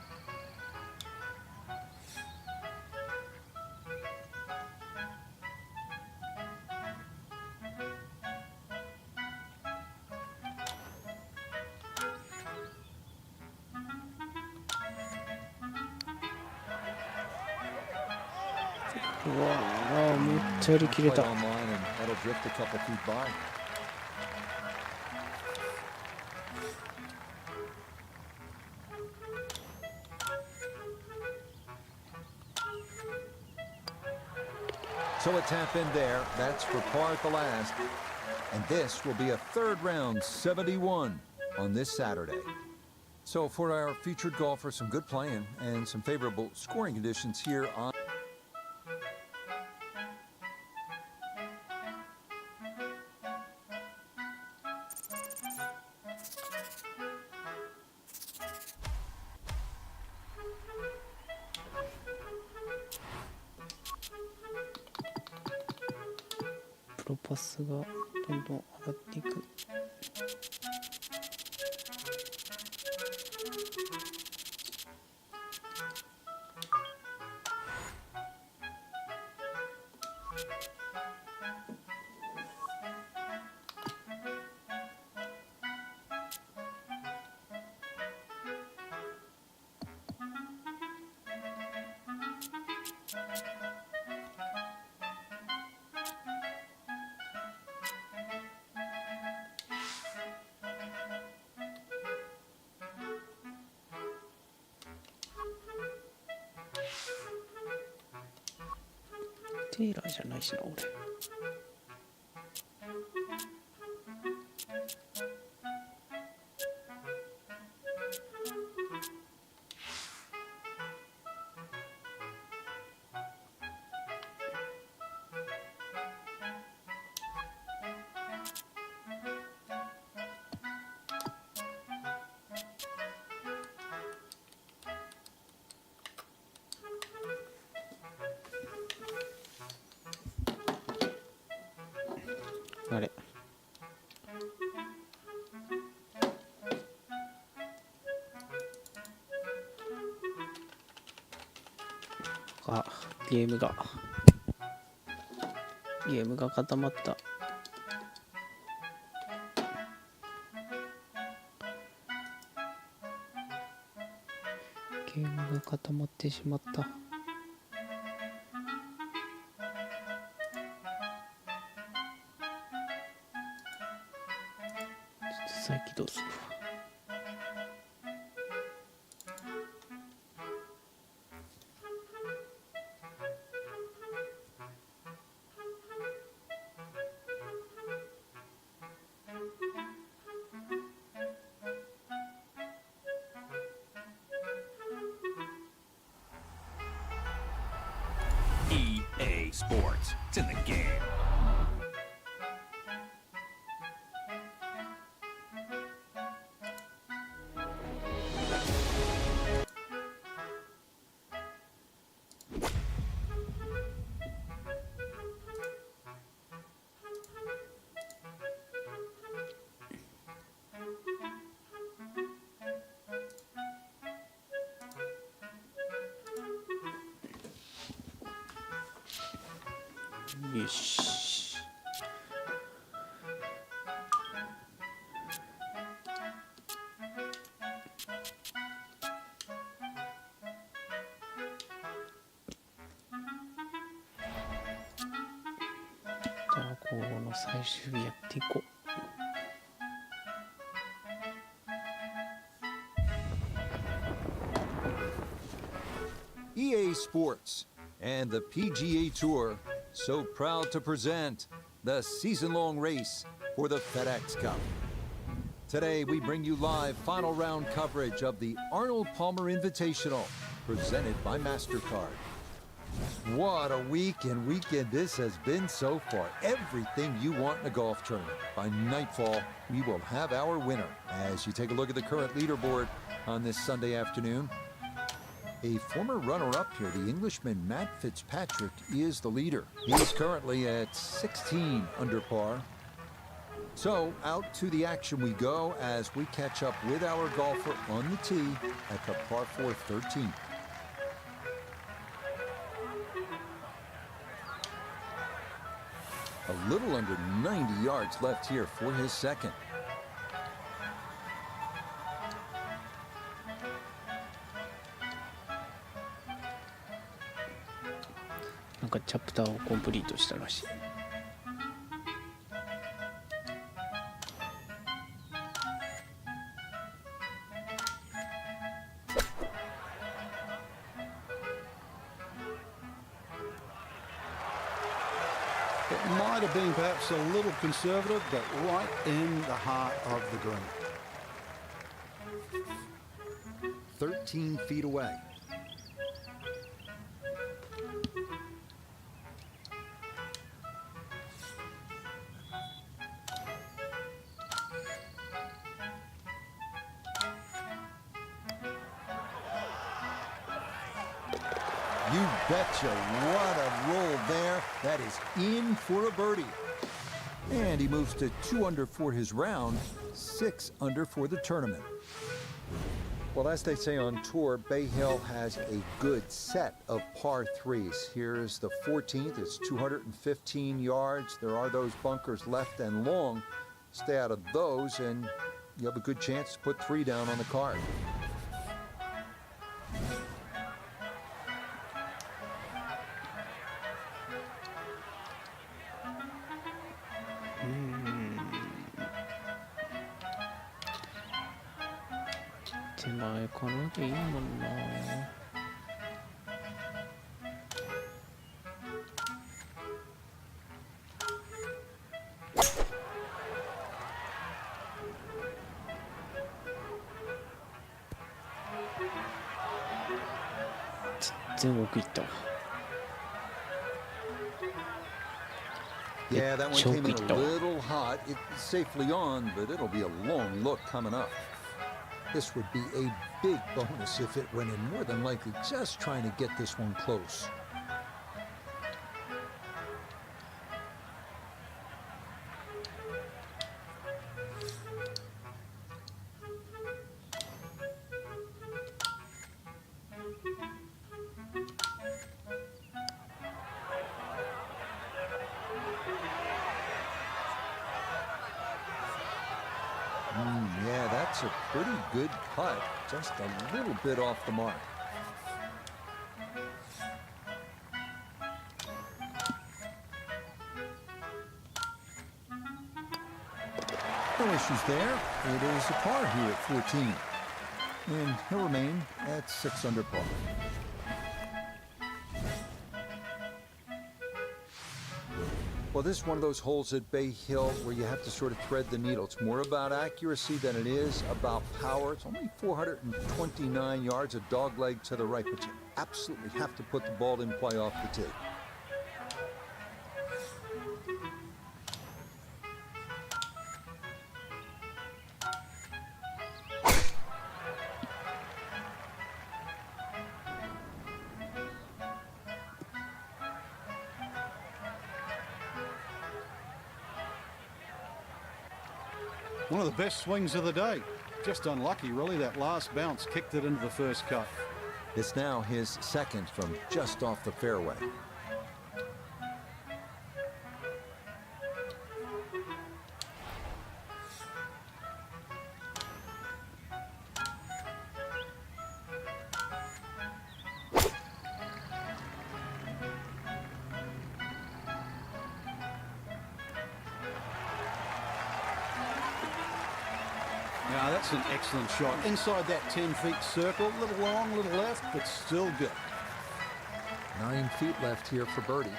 Wow, めっちゃやりきれた。 Play online and that'll drift a couple feet by. So a tap in there. That's for par at the last. And this will be a third round 71 on this Saturday. So for our featured golfer, some good playing and some favorable scoring conditions here on.プロパスがどんどん上がっていく。テイラーじゃないしな俺。あれゲームが固まった。ゲームが固まってしまった。ちょっと再起動するわ。EA Sports. It's in the game.よし。じゃあこの最終日やっていこう。EA Sports and the PGA Tour so proud to present the season-long race for the FedEx Cup. Today, we bring you live final round coverage of the Arnold Palmer Invitational, presented by MasterCard. What a week and weekend this has been so far. Everything you want in a golf tournament. By nightfall, we will have our winner. As you take a look at the current leaderboard on this Sunday afternoon, a former runner-up here, the Englishman Matt Fitzpatrick, is the leader. He's currently at 16 under par. So, out to the action we go as we catch up with our golfer on the tee at the par 4 13th. A little under 90 yards left here for his second. なんかチャプターをコンプリートしたらしい。It might have been perhaps a little conservative, but right in the heart of the green. 13 feet away. You betcha, what a roll there. That is in for a birdie. And he moves to 2 under for his round, 6 under for the tournament. Well, as they say on tour, Bay Hill has a good set of par 3s. Here's the 14th. It's 215 yards. There are those bunkers left and long. Stay out of those, and you have a good chance to put 3 down on the card. Yeah, that one came in a little hot. It's safely on, but it'll be a long look coming up. This would be a big bonus if it went in, more than likely just trying to get this one close. Yeah, that's a pretty good putt. Just a little bit off the mark. No issues there. It is a par here at 14. And he'll remain at 6 under par. Well, this is one of those holes at Bay Hill where you have to sort of thread the needle. It's more about accuracy than it is about power. It's only 429 yards, a dog leg to the right, but you absolutely have to put the ball in play off the tee. One of the best swings of the day. Just unlucky, really. That last bounce kicked it into the first cut. It's now his second from just off the fairway. Now that's an excellent shot. Inside that 10 feet circle, a little long, a little left, but still good. 9 feet left here for birdie.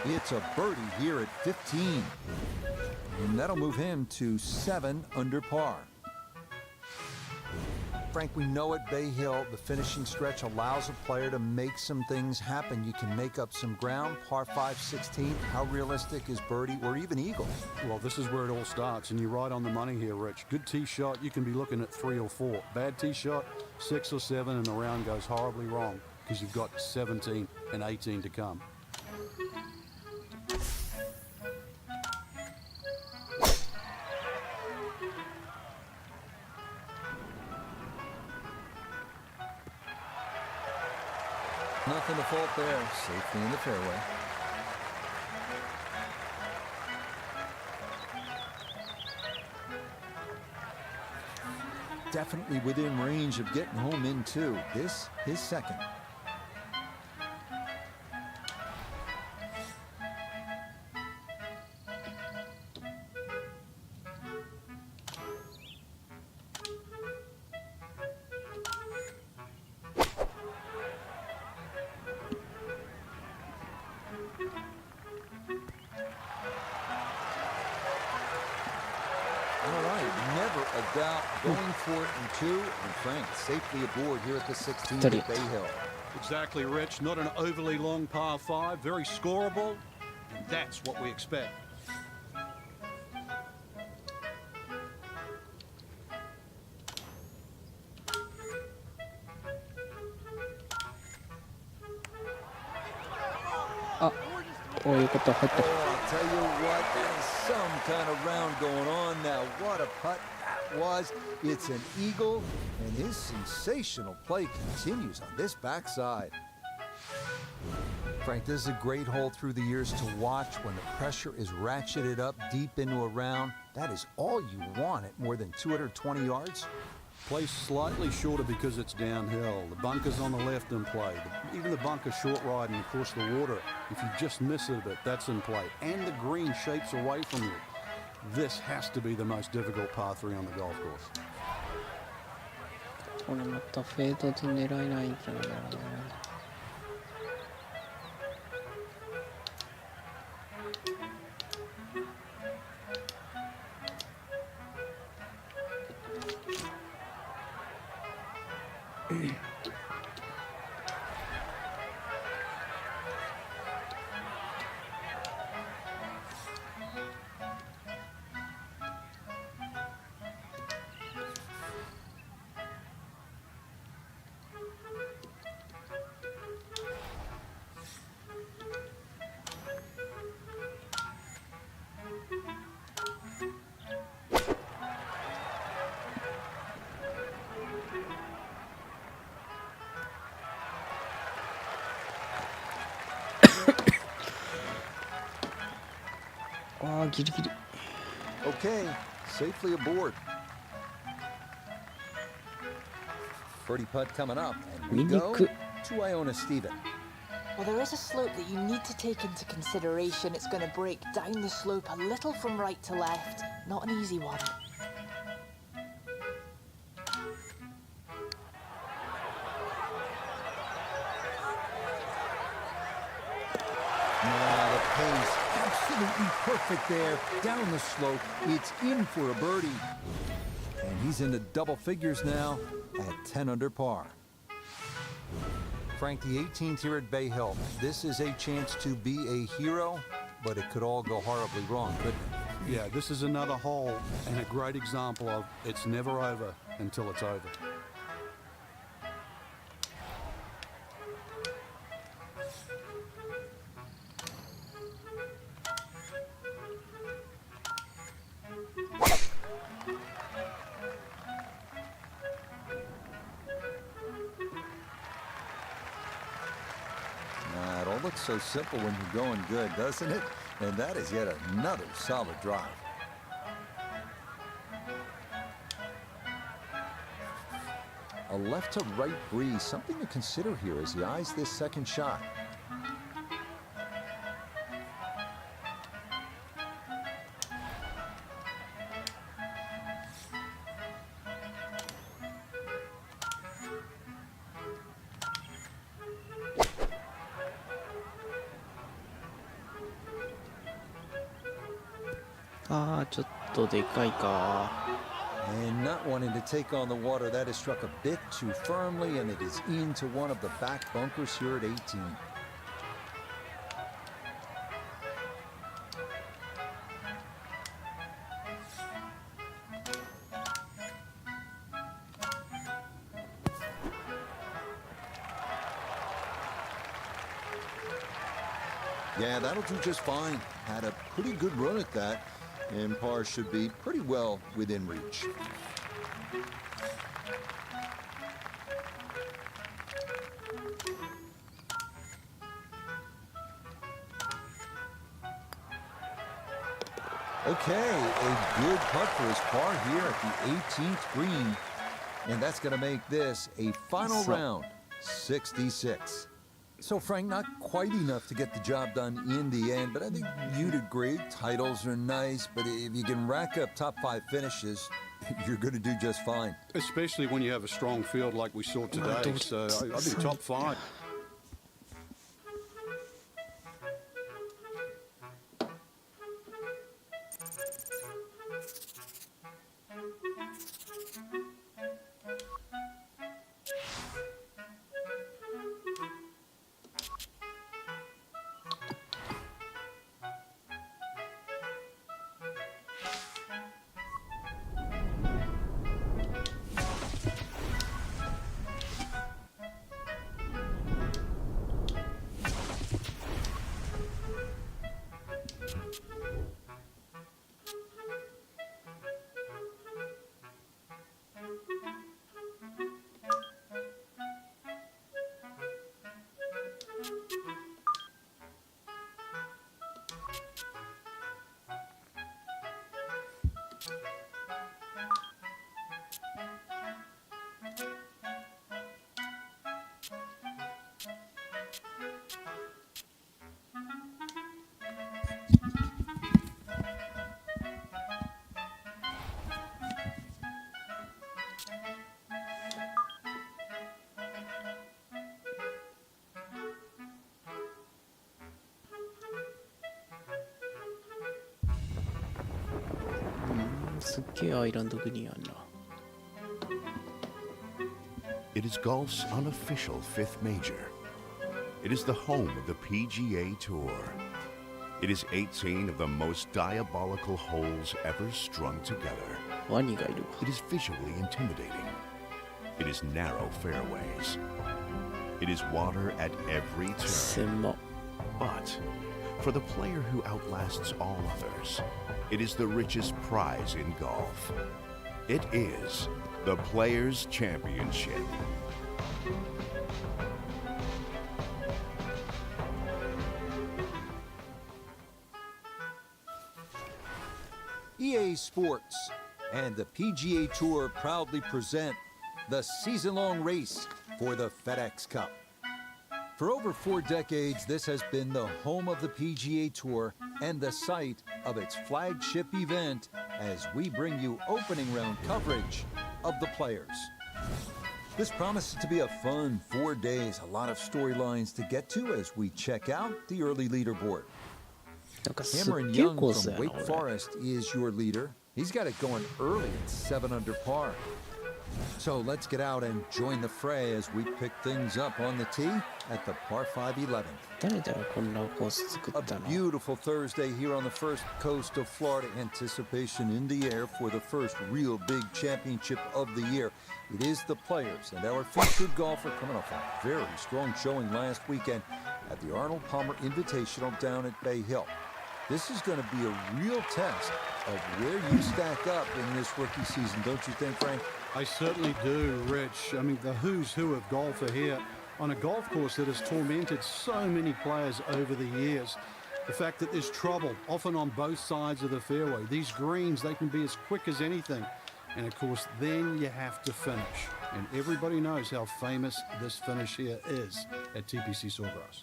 It's a birdie here at 15. And that'll move him to 7 under par. Frank, we know at Bay Hill, the finishing stretch allows a player to make some things happen. You can make up some ground. Par 5, 16. How realistic is birdie or even eagle? Well, this is where it all starts, and you're right on the money here, Rich. Good tee shot, you can be looking at 3 or 4. Bad tee shot, 6 or 7, and the round goes horribly wrong because you've got 17 and 18 to come. Nothing to fault there. Safely in the fairway. Definitely within range of getting home in two. This, his second. All right, never a doubt going for it in two, and Frank safely aboard here at the 16th at Bay Hill. Exactly, Rich. Not an overly long par 5, very scoreable, and that's what we expect. Oh, you got the hit. Oh, I'll tell you what, there's some kind of round going on now. What a putt that was. It's an eagle, and his sensational play continues on this backside. Frank, this is a great hole through the years to watch when the pressure is ratcheted up deep into a round. That is all you want at more than 220 yards. Plays slightly shorter because it's downhill. The bunker's on the left in play. Even the bunker short ride and, of course, the water. If you just miss it a bit, that's in play. And the green shapes away from you. This has to be the most difficult par 3 on the golf course. これまたフェードで狙えないんじゃないかな。ああ、ギリギリ。Okay, safely aboard. Birdie putt coming up, and we go to Iona Stephen. Well, there is a slope that you need to take into consideration. It's going to break down the slope a little from right to left. Not an easy one. The pace, absolutely perfect there. Down the slope, it's in for a birdie. And he's into double figures now at 10 under par. Frank, the 18th here at Bay Hill. This is a chance to be a hero, but it could all go horribly wrong, couldn't it? Yeah, this is another hole and a great example of it's never over until it's over. It all looks so simple when you're going good, doesn't it? And that is yet another solid drive. A left to right breeze, something to consider here as he eyes this second shot. ああ、ちょっとでかいか。 And not wanting to take on the water, that is struck a bit too firmly, and it is into one of the back bunkers here at 18. Yeah, that'll do just fine. Had a pretty good run at that, and par should be pretty well within reach. Okay, a good putt for his par here at the 18th green, and that's going to make this a final round, 66. So, Frank, not quite enough to get the job done in the end, but I think you did great. Titles are nice, but if you can rack up top 5 finishes, you're going to do just fine. Especially when you have a strong field like we saw today. So I think top 5. It is golf's unofficial 5th major. It is the home of the PGA Tour. It is 18 of the most diabolical holes ever strung together. It is visually intimidating. It is narrow fairways. It is water at every turn. But for the player who outlasts all others, it is the richest prize in golf. It is the Players' Championship. EA Sports and the PGA Tour proudly present the season-long race for the FedEx Cup. For over 4 decades, this has been the home of the PGA Tour and the site of its flagship event as we bring you opening round coverage of the players. This promises to be a fun 4 days, a lot of storylines to get to as we check out the early leaderboard. Cameron Young from Wake Forest is your leader. He's got it going early at 7 under par. So let's get out and join the fray as we pick things up on the tee at the par 5 11th. A beautiful Thursday here on the first coast of Florida. Anticipation in the air for the first real big championship of the year. It is the Players, and our featured golfer coming off a very strong showing last weekend at the Arnold Palmer Invitational down at Bay Hill. This is going to be a real test of where you stack up in this rookie season, don't you think, Frank? I certainly do, Rich. I mean, the who's who of golf are here on a golf course that has tormented so many players over the years. The fact that there's trouble, often on both sides of the fairway. These greens, they can be as quick as anything. And, of course, then you have to finish. And everybody knows how famous this finish here is at TPC Sawgrass.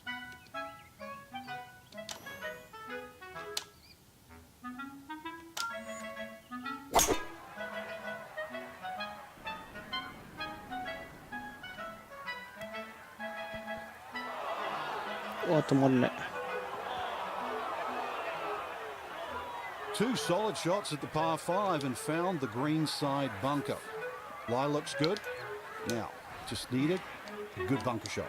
Two solid shots at the par 5 and found the green side bunker. Lie looks good. Now, just needed a good bunker shot.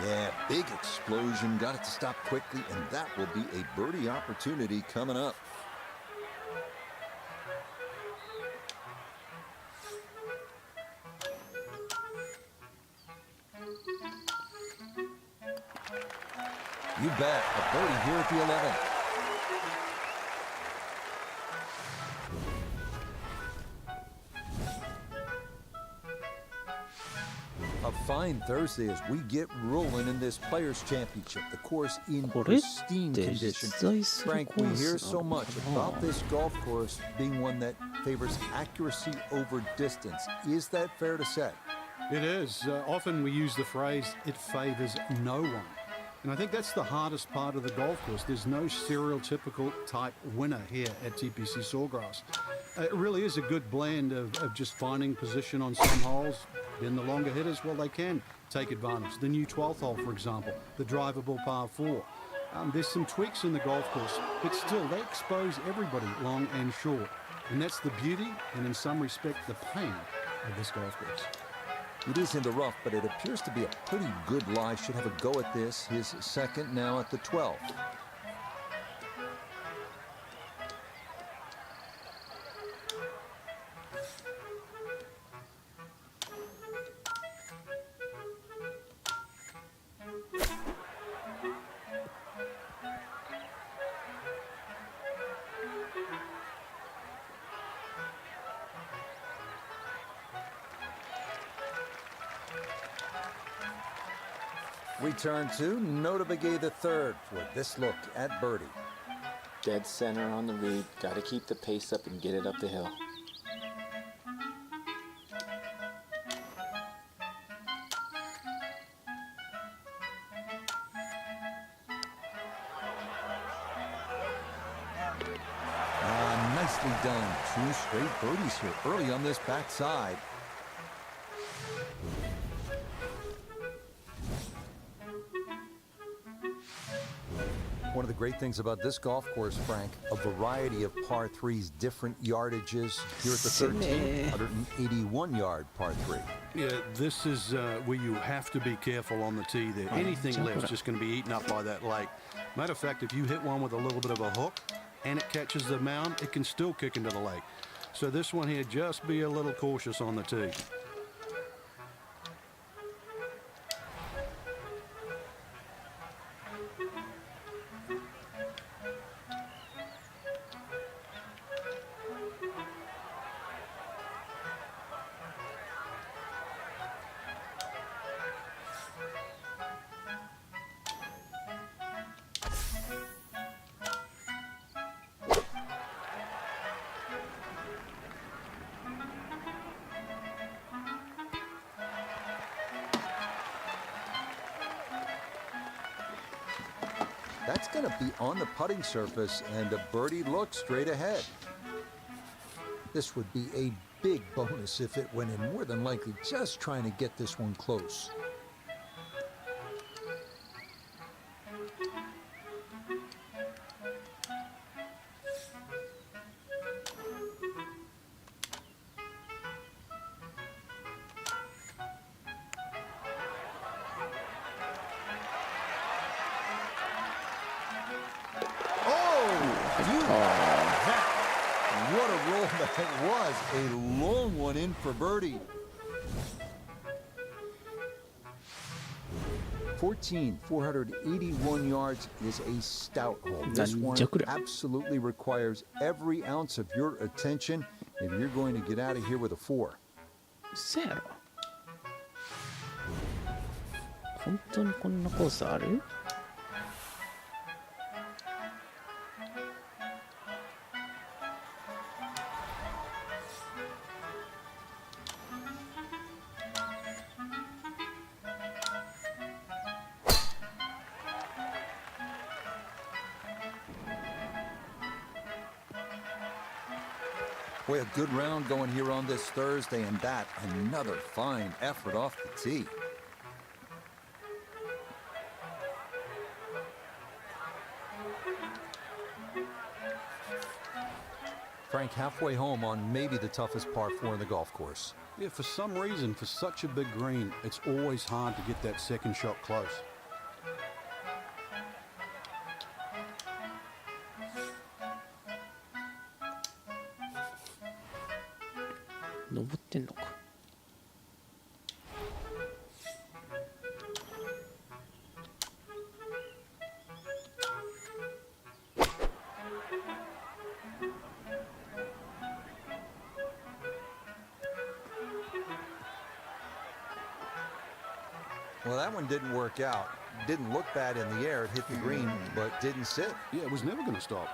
Yeah, big explosion. Got it to stop quickly, and that will be a birdie opportunity coming up. You bet. A birdie here at the 11th. A fine Thursday as we get rolling in this Players' Championship. The course in pristine condition. Frank, we hear so much about this golf course being one that favors accuracy over distance. Is that fair to say? It is. Often we use the phrase, it favors no one. And I think that's the hardest part of the golf course. There's no stereotypical type winner here at TPC Sawgrass. It really is a good blend of just finding position on some holes. Then the longer hitters, well, they can take advantage. The new 12th hole, for example, the drivable par 4. There's some tweaks in the golf course, but still, they expose everybody long and short. And that's the beauty and, in some respect, the pain of this golf course. It is in the rough, but it appears to be a pretty good lie. Should have a go at this. His second now at the 12th. We turn to Notabegay the third for this look at birdie. Dead center on the reed. Got to keep the pace up and get it up the hill. Nicely done. Two straight birdies here early on this backside. One of the great things about this golf course, Frank, a variety of par 3s, different yardages. Here at the 13th, 181-yard par 3. Yeah, this is where you have to be careful on the tee there. Anything left's just going to be eaten up by that lake. Matter of fact, if you hit one with a little bit of a hook and it catches the mound, it can still kick into the lake. So this one here, just be a little cautious on the tee. That's going to be on the putting surface, and a birdie look straight ahead. This would be a big bonus if it went in, more than likely just trying to get this one close. What a roll that was. A long one in for birdie. 481 yards is a stout hole. This one absolutely requires every ounce of your attention if you're going to get out of here with a 4. 嘘やろ。本当にこんなコースある？ Boy, a good round going here on this Thursday, and that another fine effort off the tee. Frank halfway home on maybe the toughest par 4 in the golf course. Yeah, for some reason, for such a big green, it's always hard to get that second shot close. 登ってんのか。Well, that one didn't work out. Didn't look bad in the air. It hit the green, but didn't sit. Yeah, it was never going to stop.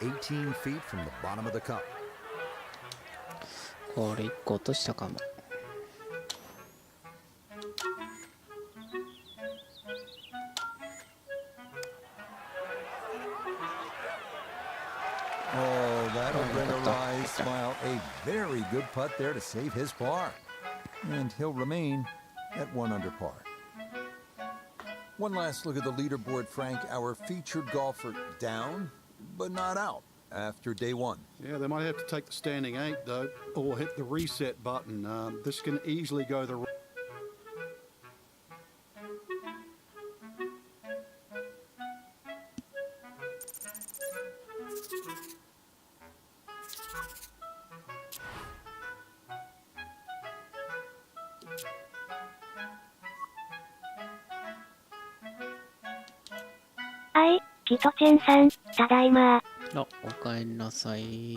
$18 feet from the bottom of the cup. これ1個落としたかも。Oh, that'll bring a wry smile. A very good putt there to save his par. And he'll remain at 1 under par. One last look at the leaderboard, Frank. Our featured golfer down, but not out after day 1. Yeah, they might have to take the standing 8, though, or hit the reset button. This can easily go the... I, キトチェンさん、ただいま。あ、おかえりなさい。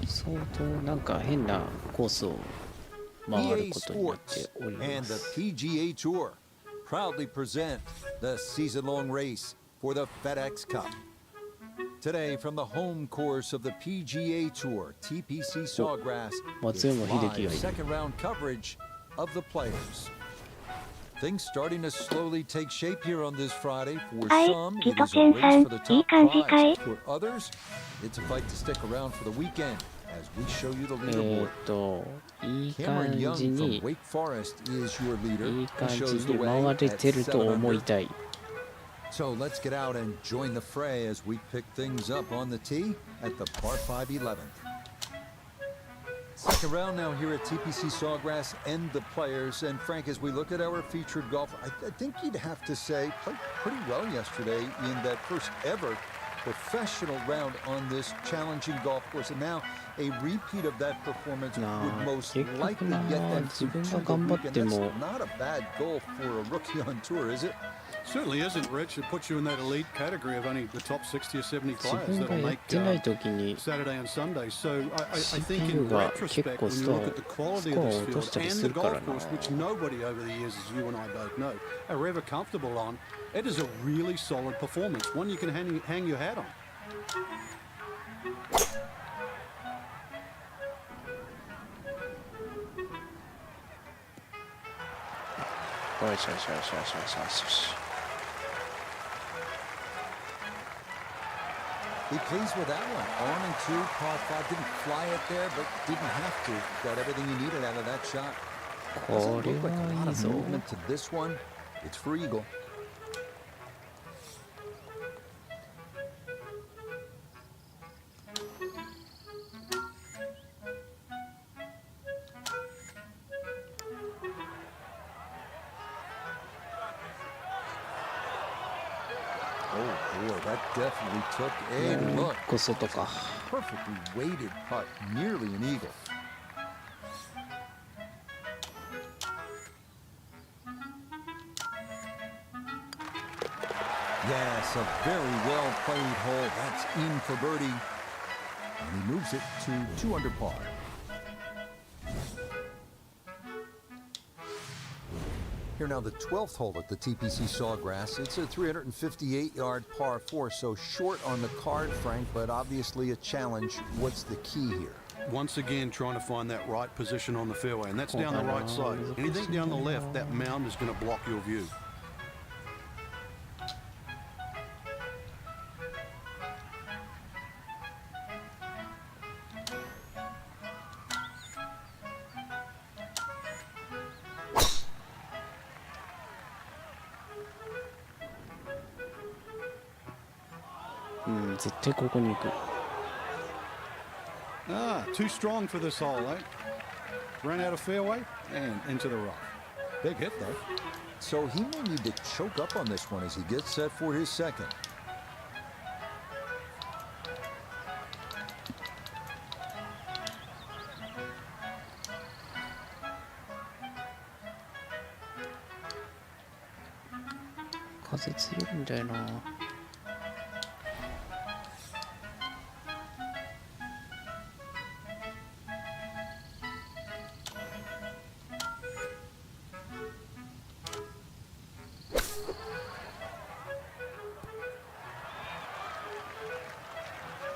相当なんか変なコースを回る EA ことになって Sports おりま and the す。 PGA Tour proudly present the season-long race for the FedEx Cup. Today, from the home course of the PGA Tour, TPC Sawgrass, it's 松山英樹 live がいる。 second-round coverage of the players. Things starting to slowly take shape here on this Friday. For はい、 some, キ it ト is チ a ェン race さん、 for the いい top 感じかい prize. For others, it's a fight to stick around for the weekend as we show you the い leaderboard. い Cameron 感 Young じ from に Wake Forest is your leader. いい He 感じ shows the に way 回れ at てると 7思い under. たい。 So let's get out and join the fray as we pick things up on the tee at the par 5 11th. Second round now here at TPC Sawgrass and the players. And Frank, as we look at our featured golfer, I think you'd have to say played pretty well yesterday in that first ever professional round on this challenging golf course. And now a repeat of that performance なあ、 would most 結局 likely な get them 自 to 分 the が頑張っ weekend. て That's も not a bad goal for a rookie on tour, is it? Certainly isn't, Rich. It puts you in that elite category of only the top 60 or 70 自 players 分が that'll やっ make てない時に Saturday and Sunday. So I think CPU in が retrospect, 結構 when ス you コア look at the quality を of 落 this とした field り and す the るか golf らな。 course, which nobody over the years, as you and I both know, are ever comfortable on, it is a really solid performance, one you can hang your hat on. よしよしよしよしよしよしよし。 Be pleased with that one. On and two, par 5. Didn't fly it there, but didn't have to. Got everything you needed out of that shot. こ Doesn't れ look like a は lot いい of ぞ。 movement to this one. It's for eagle. Oh boy, that definitely took a look. 1個外か。 Perfectly weighted putt, nearly an eagle. Yes, a very well played hole. That's in for birdie. And he moves it to 2 under par. Here now, the 12th hole at the TPC Sawgrass. It's a 358-yard par 4, so short on the card, Frank, but obviously a challenge. What's the key here? Once again, trying to find that right position on the fairway, and that's down the right side. Anything down the left, that mound is going to block your view. Too strong for this hole, eh? Ran out of fairway and into the rough. Big hit, though. So he may need to choke up on this one as he gets set for his second.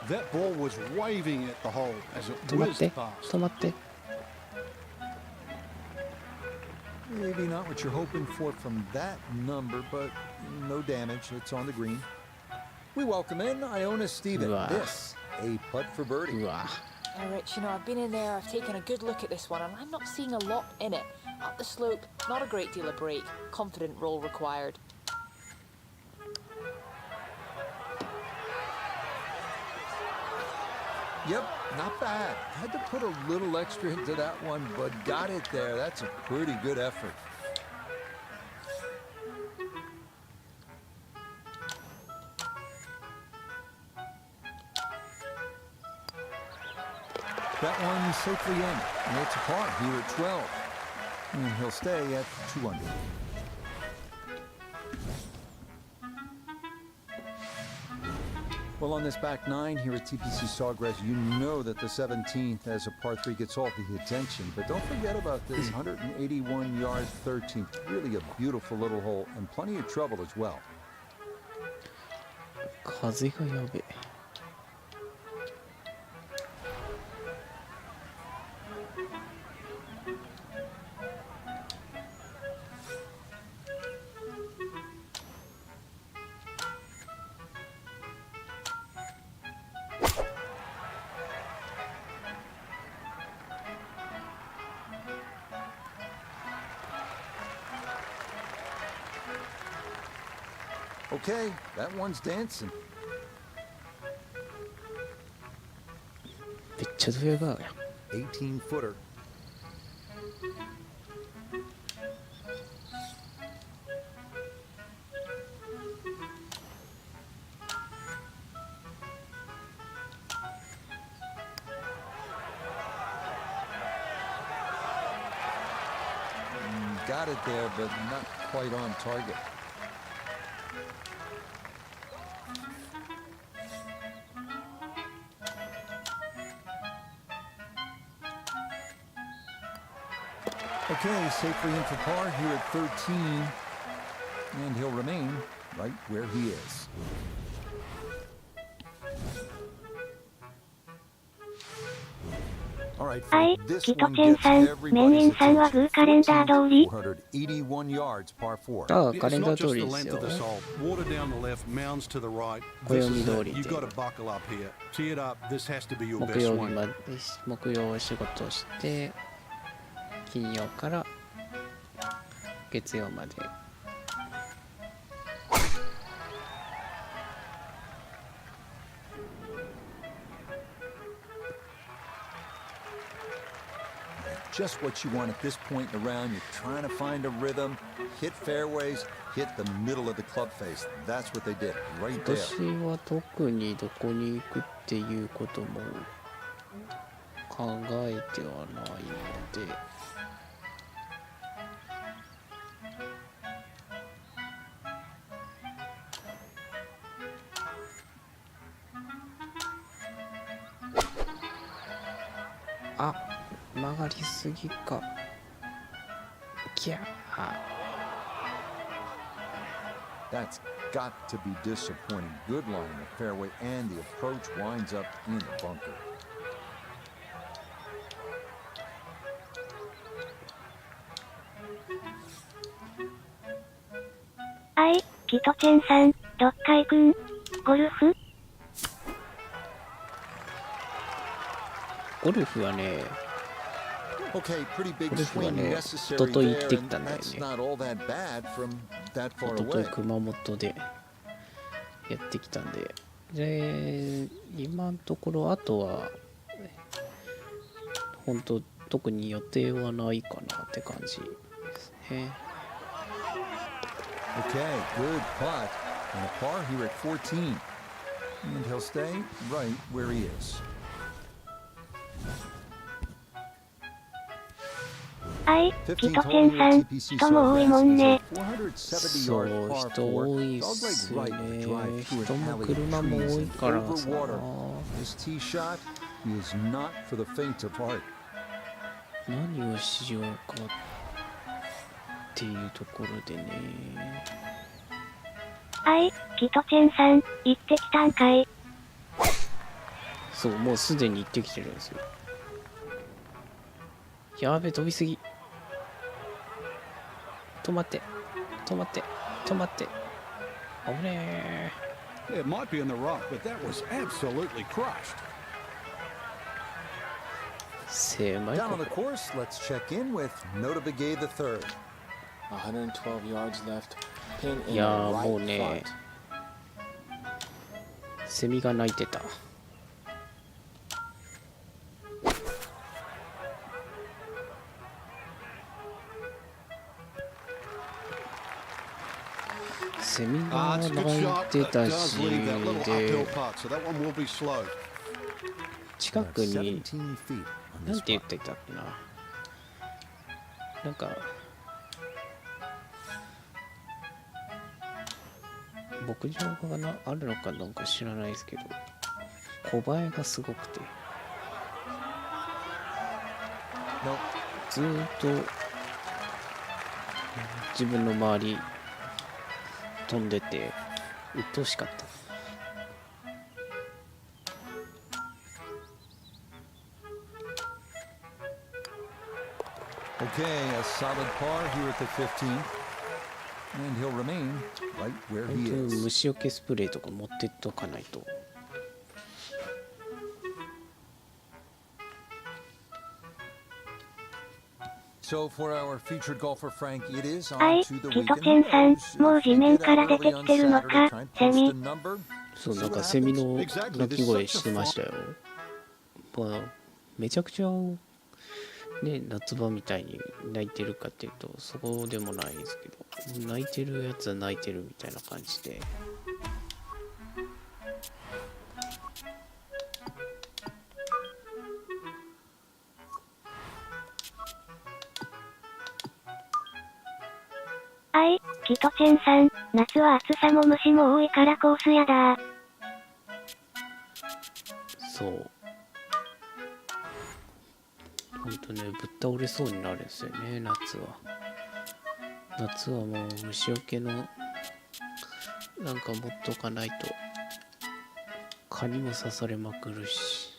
That ball was waving at the hole as it whizzed past. Maybe not what you're hoping for from that number, but no damage. It's on the green. We welcome in Iona Stephen. This, a putt for birdie. Now, Rich, you know, I've been in there, I've taken a good look at this one, and I'm not seeing a lot in it. Up the slope, not a great deal of break. Confident roll required. Yep, not bad. Had to put a little extra into that one, but got it there. That's a pretty good effort. That one safely in. And it's a par here at 12. And he'll stay at 2 under. Well, on this back 9 here at TPC Sawgrass, you know that the 17th as a par 3 gets all the attention. But don't forget about this 181-yard 13th. Really a beautiful little hole and plenty of trouble as well. 風がやべえ。Okay, that one's dancing. めっちゃドヤ顔やん。 18-footer. Got it there, but not quite on target. Okay, safely in for par here at 13, and he'll remain right where he is. All right, はい、 this キト one チェン gets さん、メンエ everybody's ンさんは attention. グーカレンダー通り。 481 yards, par 4. ああ、カ It's レンダ not ー通 just り the です length よ of。this hole. Water down the left, mounds to the right. 暦 This is 通 it. り You've で got to buckle up here. Tee it up. This has to be your 木 best 曜日 swing. まで木曜仕事して金曜から月曜まで。Just what you want at this point in the round. You're trying to find a rhythm, hit fairways, hit the middle of the club face. That's what they did right 今 there. 年は特にどこに行くっていうことも考えてはないので。あ、曲がりすぎか。キャー。 That's got to be disappointing. Good line in the fairway, and the approach winds up in the bunker.キトチェンさん、どっか行くん？ゴルフ？ゴルフはね、 Okay, pretty big ゴルフは swing ね、 necessary 一昨日行っ there, てき and たんだよ that's ね。 not all that bad from that 一 far 昨日 away. 熊本でやってきたんで、で、今のところあとは本当特に予定はないかなって感じですね。 Okay, good putt. And a par here at 14. And he'll stay right where he is. キトチェンさん、人も多いもんね。そう、人多いっすよね。人も車も多いからさ。 This tee shot is not for the faint of heart. 何をしようかっていうところでね。キトチェンさん、行ってきたんかい。そう、もうすでに行ってきてるんですよ。やべ、飛びすぎ。止まって、止まって、止まって。危ねえ。 It might be in the rough, but that was absolutely crushed. 狭い Down こ on the こ。 course, let's check in with Pga Tour. 112 yards left. Pin in い the やー right もうね front. セミが鳴いてた。セミが It's a good 鳴い shot, て but た does し leave that little で uphill putt, so that one will be slow. 近くに 17 feet on なん this て言っ putt. てたっけな。なんか牧場があるのかどうか知らないですけど、小映えがすごくて No, ずーっと自分の周り飛んでて鬱陶しかった。 okay, a solid par here at the 15th. And he'll remain right where 本 he 当に is. 虫除けスプレーとか持ってっとかないと。 So for our featured golfer Frank, it is はい、 on to the キトチェンさん、 weekend. もう地面から出てきてるのか、セミ。そう、なんかセミの鳴き声してましたよ。まあ、めちゃくちゃね、夏場みたいに鳴いてるかっていうとそうでもないですけど、鳴いてるやつは鳴いてるみたいな感じで。 キトチェンさん、夏は暑さも虫も多いからコースやだ。そう。ほんとね、ぶっ倒れそうになるんですよね、夏は。夏はもう虫除けのなんか持っとかないと蚊にも刺されまくるし。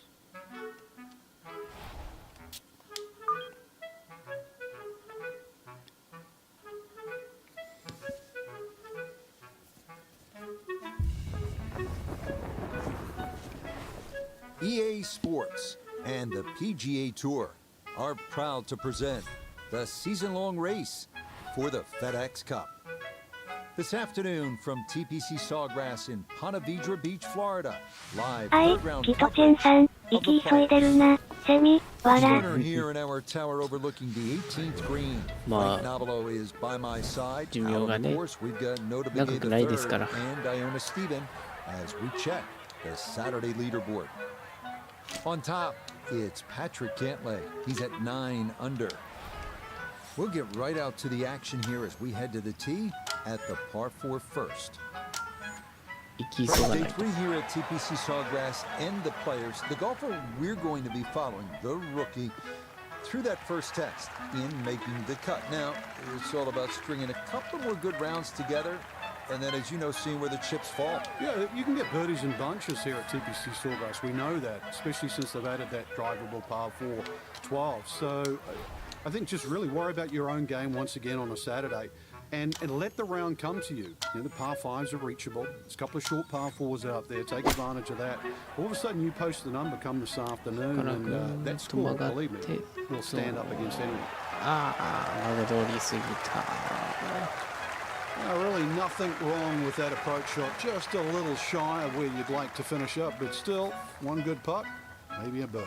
EA Sports and the PGA Tour are proud to present the season-long race for the FedEx Cup. This afternoon from TPC Sawgrass in Ponte Vedra Beach, Florida, live third round キトチェン coverage さん、 of the 息急いでる players. な。セミ、わら。 Corner here in our tower overlooking the 18th green. まあ Frank Nobilo is by my side. 寿 Out 命が on the ね course, we've got Nota 長 Begay くないです III から。 and Iona Stephen as we check the Saturday leaderboard. On top, it's Patrick Cantlay. He's at 9 under. We'll get right out to the action here as we head to the tee at the par 4 first. 行き急が Day ないと。 3 here at TPC Sawgrass and the players. The golfer we're going to be following, the rookie, through that first test in making the cut. Now, it's all about stringing a couple more good rounds together, and then, as you know, seeing where the chips fall. Yeah, you can get birdies in bunches here at TPC Sawgrass. We know that, especially since they've added that drivable par 4 12. So I think just really worry about your own game once again on a Saturday. And let the round come to you. The par 5s are reachable. There's a couple of short par 4s out there. Take advantage of that. All of a sudden, you post the number come this afternoon, and that score, believe me, will stand up against anyone. ああ、曲がりすぎた。 Really nothing wrong with that approach shot. Just a little shy of where you'd like to finish up, but still, one good putt, maybe a birdie.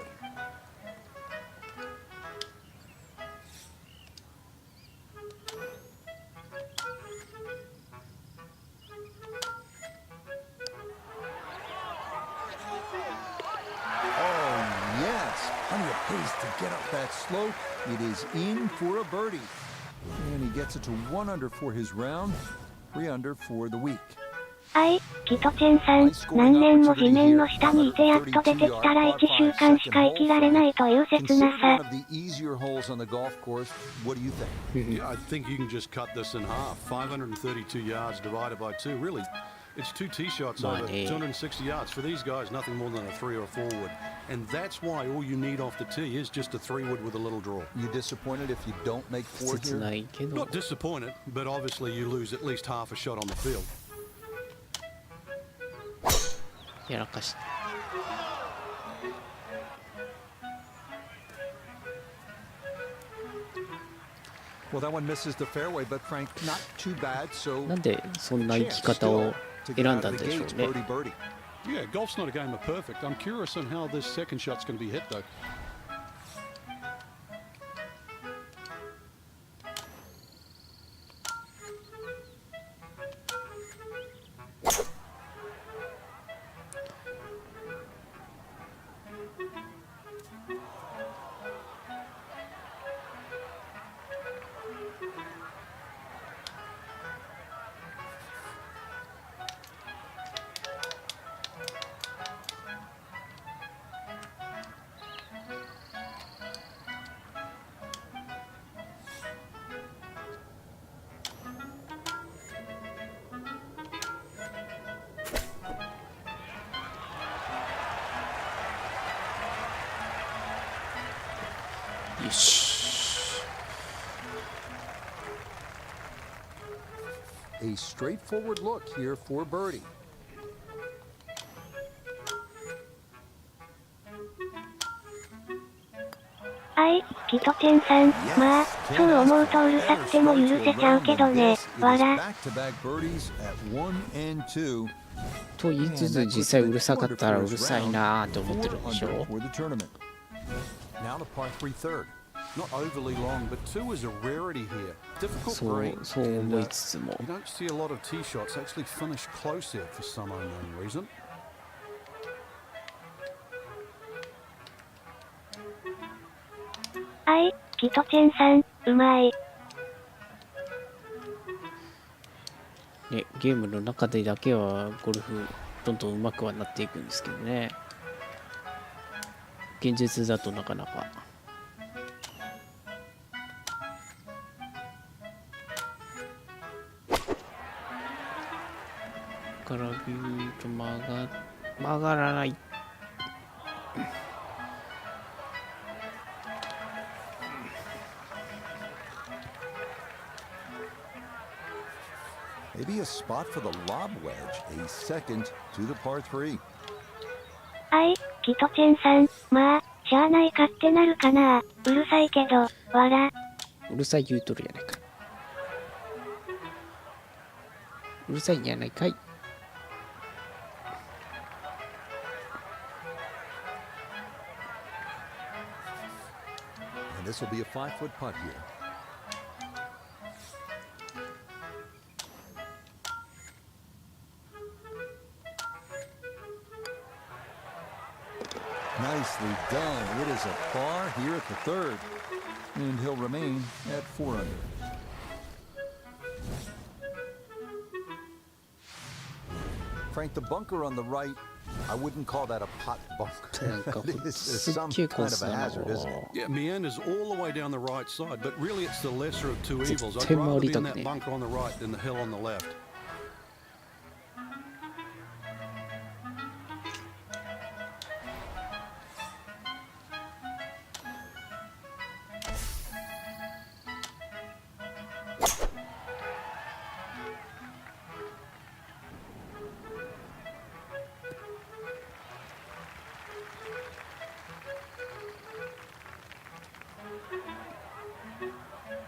Plenty of pace to get up that slope. It is in for a birdie. And he gets it to 1 under for his round, 3 under for the week. キトチェンさん、何年も地面の下にいてやっと出てきたら1週間しか生きられないという切な Considered さ one。of the easier holes on the golf course. What do you think? Yeah, I think you can just cut this in half. 532 yards divided by 2. Really, it's 2 tee shots over 260 yards. For these guys, nothing more than a 3 or a 4 wood. And that's why all you need off the tee is just a 3 wood with a little draw. You disappointed if you don't make 4 切 here? ないけど。 Not disappointed, but obviously you lose at least half a shot on the field. やらかした。 Well, that one misses the fairway, but Frank, not too bad. So なんでそんな生き方を選んだんでしょうね。 birdie. Yeah, golf's not a game of perfect. I'm curious on how this second shot's going to be hit, though.よし。 A straightforward look here for birdie. キトチェンさん、まあ、そう思うとうるさくても許せちゃうけどね、わら。 Back-to-back birdies at 1 and 2. と言いつつ実際うるさかったらうるさいなーって思ってるんでしょ。 For the tournament. Now to par 3 third. Not overly long, but 2 is a rarity here. Difficult そう green. そう思いつつも。 You don't see a lot of tee shots actually finish close here for some unknown reason. キトチェンさん、うまい。ね、ゲームの中でだけはゴルフどんどん上手くはなっていくんですけどね。現実だとなかなか。からビューと曲がらない。 Maybe a spot for the lob wedge. A second to the par 3. キトチェンさん、まあ、しゃあないかってなるかな。うるさいけど、わら。うるさい言うとるやないか。うるさいやないかい。 And this will be a 5-foot putt here. Nicely done. It is a par here at the third. And he'll remain at 4 under. Frank, the bunker on the right, I wouldn't call that a pot bunker. なんか This is すっ some げえコー kind ス of a だな。 hazard, isn't it? Yeah, meanders all the way down the right side, but really it's the lesser of two evils. I'd 絶対 rather 回り be た in く that ね。 bunker on the right than the hill on the left.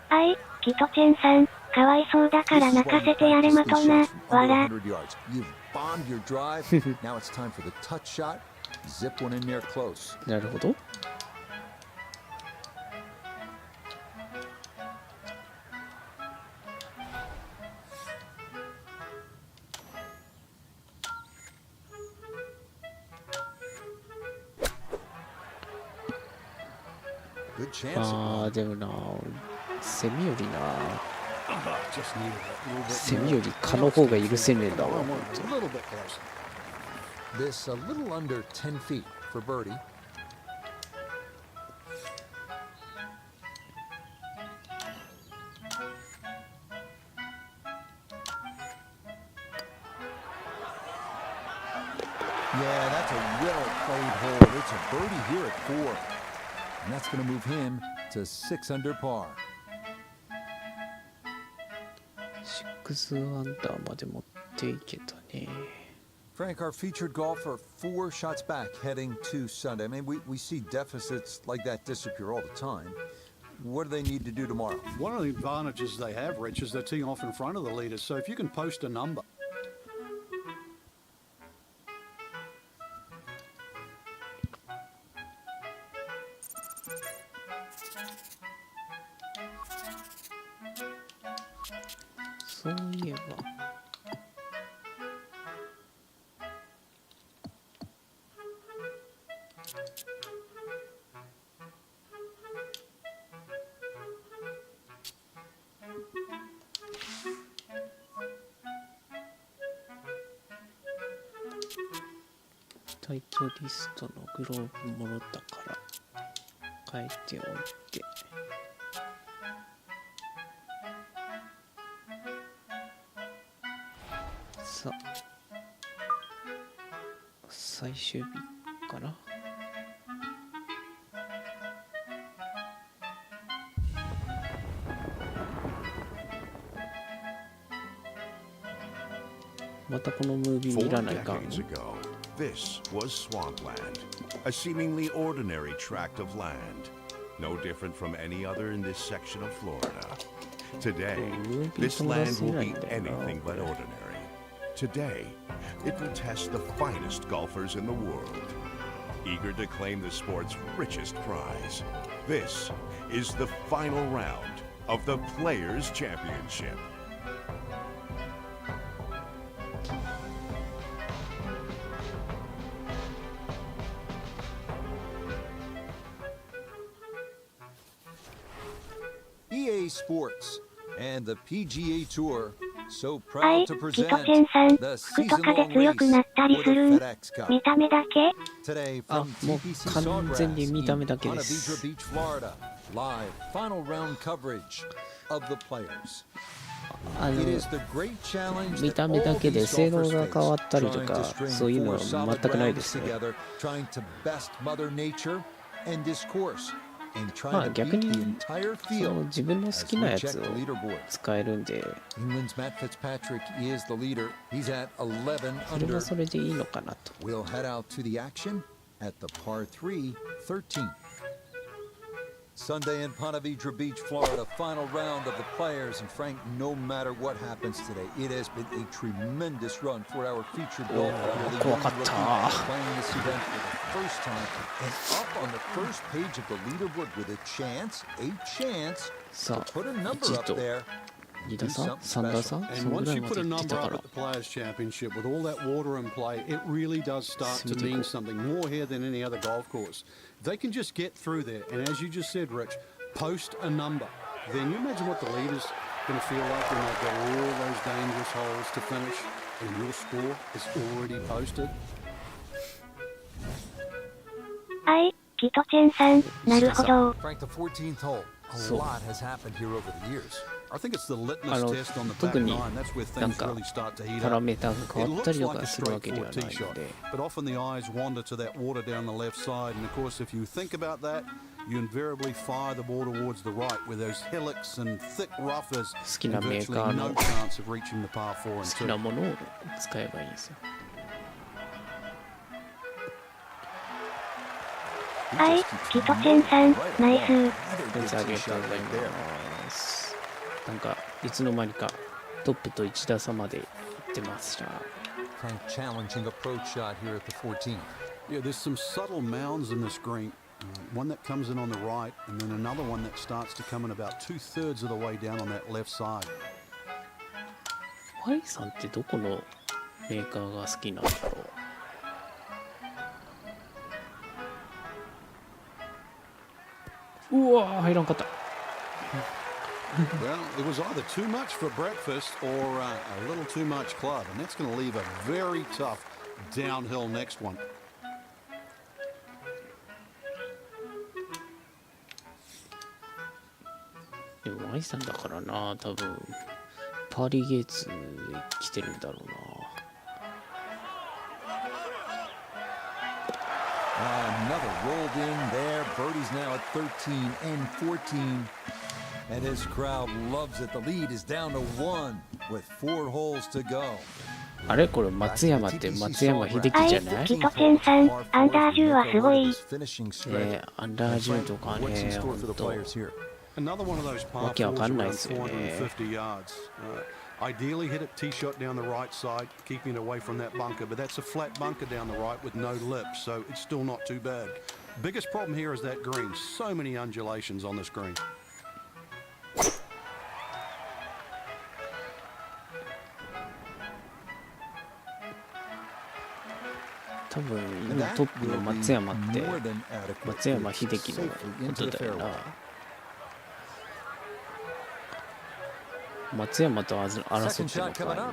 I, キトチェンさん、かわいそうだから泣かせてやれまとな、わら。 You've bombed your drive. Now it's time for the touch shot. Zip one in there close. なるほど。 Good chance. ああ、でもな、セミよりな、 Just needed that little bit セミより蚊の方が許せねえんだわ。 a little bit closer. This a little under 10 feet for birdie. Yeah, that's a well-played hole. It's a birdie here at 4. And that's going to move him to 6 under par. 6アンダーまで持っていけたね。 Frank, our featured golfer 4 shots back heading to Sunday. I mean, we see deficits like that disappear all the time. What do they need to do tomorrow? One of the advantages they have, Rich, is they're teeing off in front of the leaders. So if you can post a number. そういえば。 タイトリストのグローブもろたから変えておいて、さあ最終日かな。またこのムービー見らないかん。 4 decades ago, this was swampland, a seemingly ordinary tract of land, no different from any other in this section of Florida. Today, this land will be anything but ordinary. Today, it will test the finest golfers in the world, eager to claim the sport's richest prize. This is the final round of the Players' Championship. EA Sports and the PGA Tour so は proud い、 to キ present トチェンさん、 the 服とかで season-long 強くな race ったり for す the るん FedEx Cup. 見た目だけ Today あ、 from もう TPC 完全に Sawgrass 見た目 in だけ Ponte で Vedra す。 Beach, Florida. Live final round coverage of the players. あの It is the great challenge 見 that た目 all だけで these 性能 golfers が変わったりと face, か trying to そういうの string は four 全くない solid で rounds すね。 together, trying to best Mother Nature and this course, and ま trying あ to 逆 beat に the entire その field 自分の好 as きな we や check つを the leaderboard. 使えるんで、 England's Matt Fitzpatrick is the leader. He's at 11それ under. はそれでいいのかなと。 We'll head out to the action at the par 3, 13. Sunday in Ponte Vedra Beach, Florida, final round of the Players. And Frank, no matter what happens today, it has been a tremendous run for our featured golfer here. The young rookie playing this event for the first time and up on the first page of the leaderboard with a chance さ to あ、 put a number 1 up と there. 2打差 ?3 打差 And そのぐ once らい you ま put で a 行って number たか up ら at the Players' Championship with all that water in play, it really does start to mean something more here than any other golf course. They can just get through there, and as you just said, Rich, post a number. Then you imagine what the leaders going to feel like when they've got all those dangerous holes to finish and your score is already posted? はい、キトチェンさん、なるほど。Frank, the 14th hole. A lot has happened here over the years. I think it's the litmus test on the back 特に nine. That's where なん things か really start to heat パラ up. メーターが変 It わった looks りと like a かするわけでは straightforward ない tee の shot, で、 but often the eyes wander to that water down the left side, and of course, if you think about that, you invariably fire the ball towards the right, where those hillocks and thick roughers 好きな and メー virtually カー no の chance of reaching the par 4好 and きな 2. ものを使えばいいんですよ。はい、キトチェンさん、ナイス。ありがとうございます。なんかいつの間にかトップと1打差まで行ってました。Frank challenging approach shot here at the 14th. Yeah, there's some subtle mounds in this green. One that comes in on the right, and then another one that starts to come in about 2/3 of the way down on that left side. Y さんってどこのメーカーが好きなんだろう。うわー、入らんかった。Well, it was either too much for breakfast or a little too much club, and that's going to leave a very tough downhill next one. でも Y さんだからな、多分パーリーゲイツ来てるんだろうな。Another rolled in there. Birdie's now at 13 and 14. And his crowd loves it. The lead is down to 1 with 4 holes to go. あれこれ松山って松山英樹じゃない？キトチェンさん、アンダー10はすごい。アンダー10とかね、ほんと。Another one of those par わけわ 4s かんない around ですよね。 450 yards. Ideally hit a tee shot down the right side, keeping it away from that bunker, but that's a flat bunker down the right with no lip, so it's still not too bad. Biggest problem here is that green. So many undulations on this green. 多分今トップの松山って松山英樹のことだよな。松山と争ってるのかな。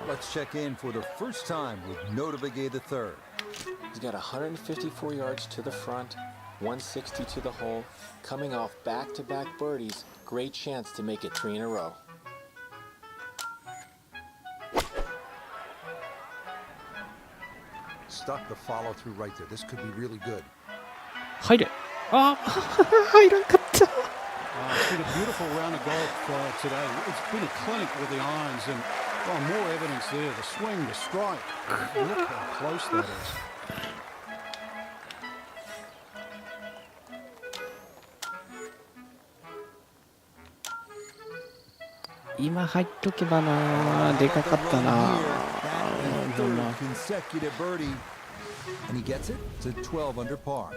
He's got 154 yards to the front, 160 to the hole, coming off back-to-back birdies. Great chance to make it 3 in a row. Stuck the follow through right there. This could be really good. 入れ。あ入らんかった。It's been a beautiful round of golf today. It's been a clinic with the irons, and more evidence there. The swing, the strike. Look how close that is. 今入っとけばな、でかかったな。Consecutive birdie, and he gets it to 12 under par.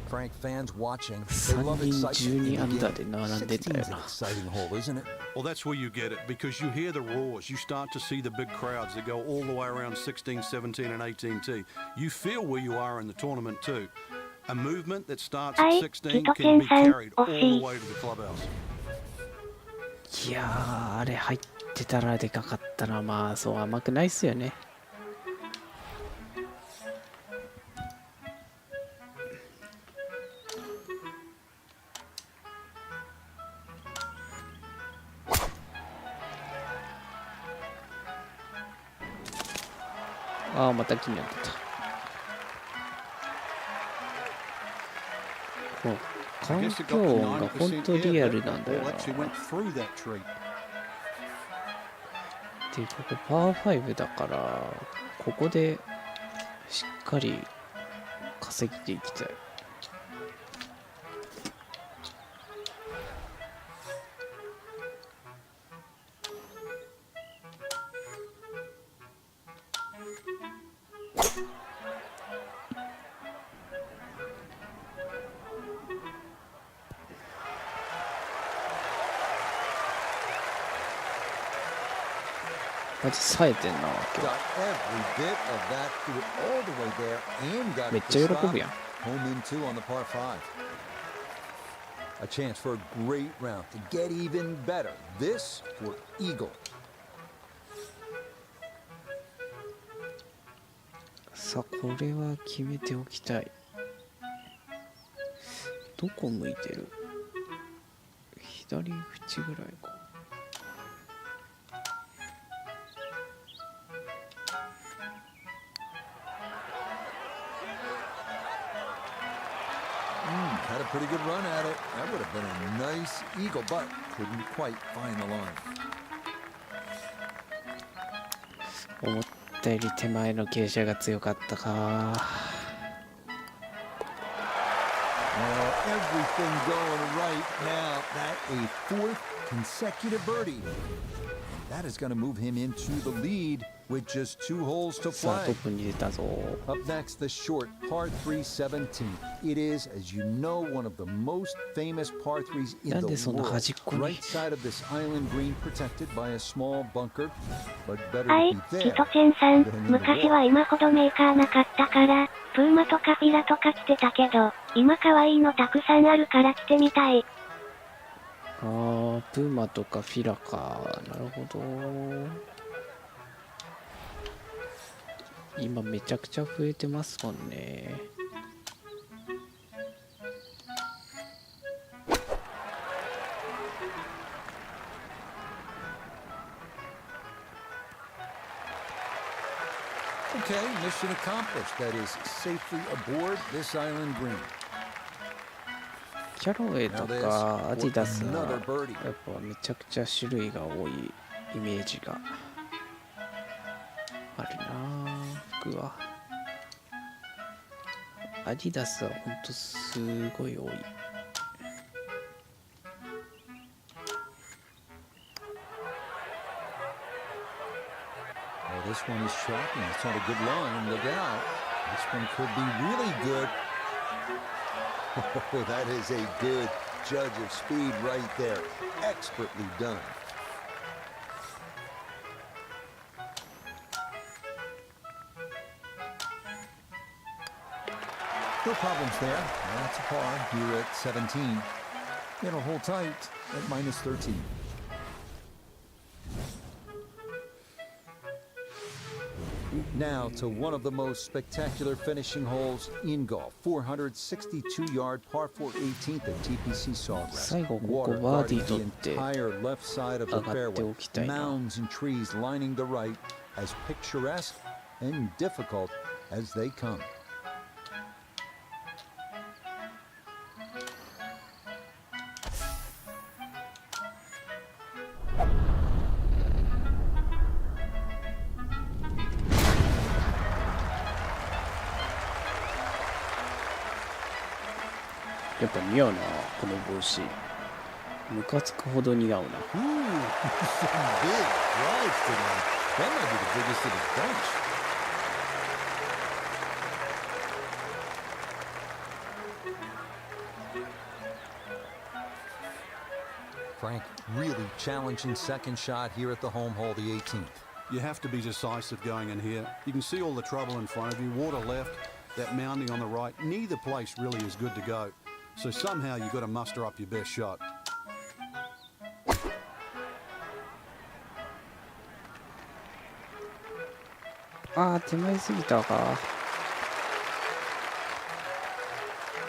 Frank fans watching. They love 3人 excitement. 12アンダーで並んでたよ 16's an な。 exciting hole, isn't it? Well, that's where you get it, because you hear the roars. You start to see the big crowds that go all the way around 16, 17, and 18T. You feel where you are in the tournament too. A movement that starts at 16 can be carried all the way to the clubhouse. いやー、あれ入ってたらでかかったな。まあそう甘くないっすよね。ああ、また気になってた。もう環境音が本当リアルなんだよな。で、ここパー5だから、ここでしっかり稼ぎていきたい。マジ冴えてんな、今日。めっちゃ喜ぶやん。A chance for a great round to get even better. This for eagle. さあこれは決めておきたい。どこ向いてる？左縁ぐらいか。Had a pretty good run at it. That would have been a nice eagle, but couldn't quite find the line. 思ったより手前の傾斜が強かったか。Everything going right now. That a fourth consecutive birdie. That is going to move him into the lead with just 2 holes to さあト play. ップに出たぞ。 Up next, the short par 3 17th. It is, as you know, one of the most famous par 3s in なん the でそんな world. 端っこに。 Right side of this island green protected by a small bunker. But better は to い、 be キ there トチェンさん、 than in the 昔 wall. は今ほどメーカーなかったから、プーマとかフィラとか着てたけど、今可愛いのたくさんあるから着てみたい。あー、プーマとかフィラか。なるほど。今めちゃくちゃ増えてますもんね。Okay, mission accomplished. That is safely aboard this island green. キャロウェイと Now this かアディダス for は another birdie. やっぱめちゃくちゃ種類が多いイメージがあるなぁ。服はアディダスはほんとすごい多い。Oh, this one is shocking. It's not a good line. Look out. This one could be really good. Oh, that is a good judge of speed right there. Expertly done. No problems there. That's a par here at 17. It'll hold tight at -13. Now to one of the most spectacular finishing holes in golf. 462-yard par 4 18th at TPC Sawgrass. 最後ここ Water バーディ guarding ー the 取って entire left side of the 上がって fairway. おきたいな。 Mounds and trees lining the right, as picturesque and difficult as they come.やっぱ似合うなこの帽子。ムカつくほど似合うな。 Ooh, some big drives tonight. That might be the biggest of the bunch. Frank, really challenging second shot here at the home hole, the 18th. You have to be decisive going in here. You can see all the trouble in front of you. Water left, that mounding on the right. Neither place really is good to go. So somehow you've got to muster up your best shot. あー、手前すぎたか。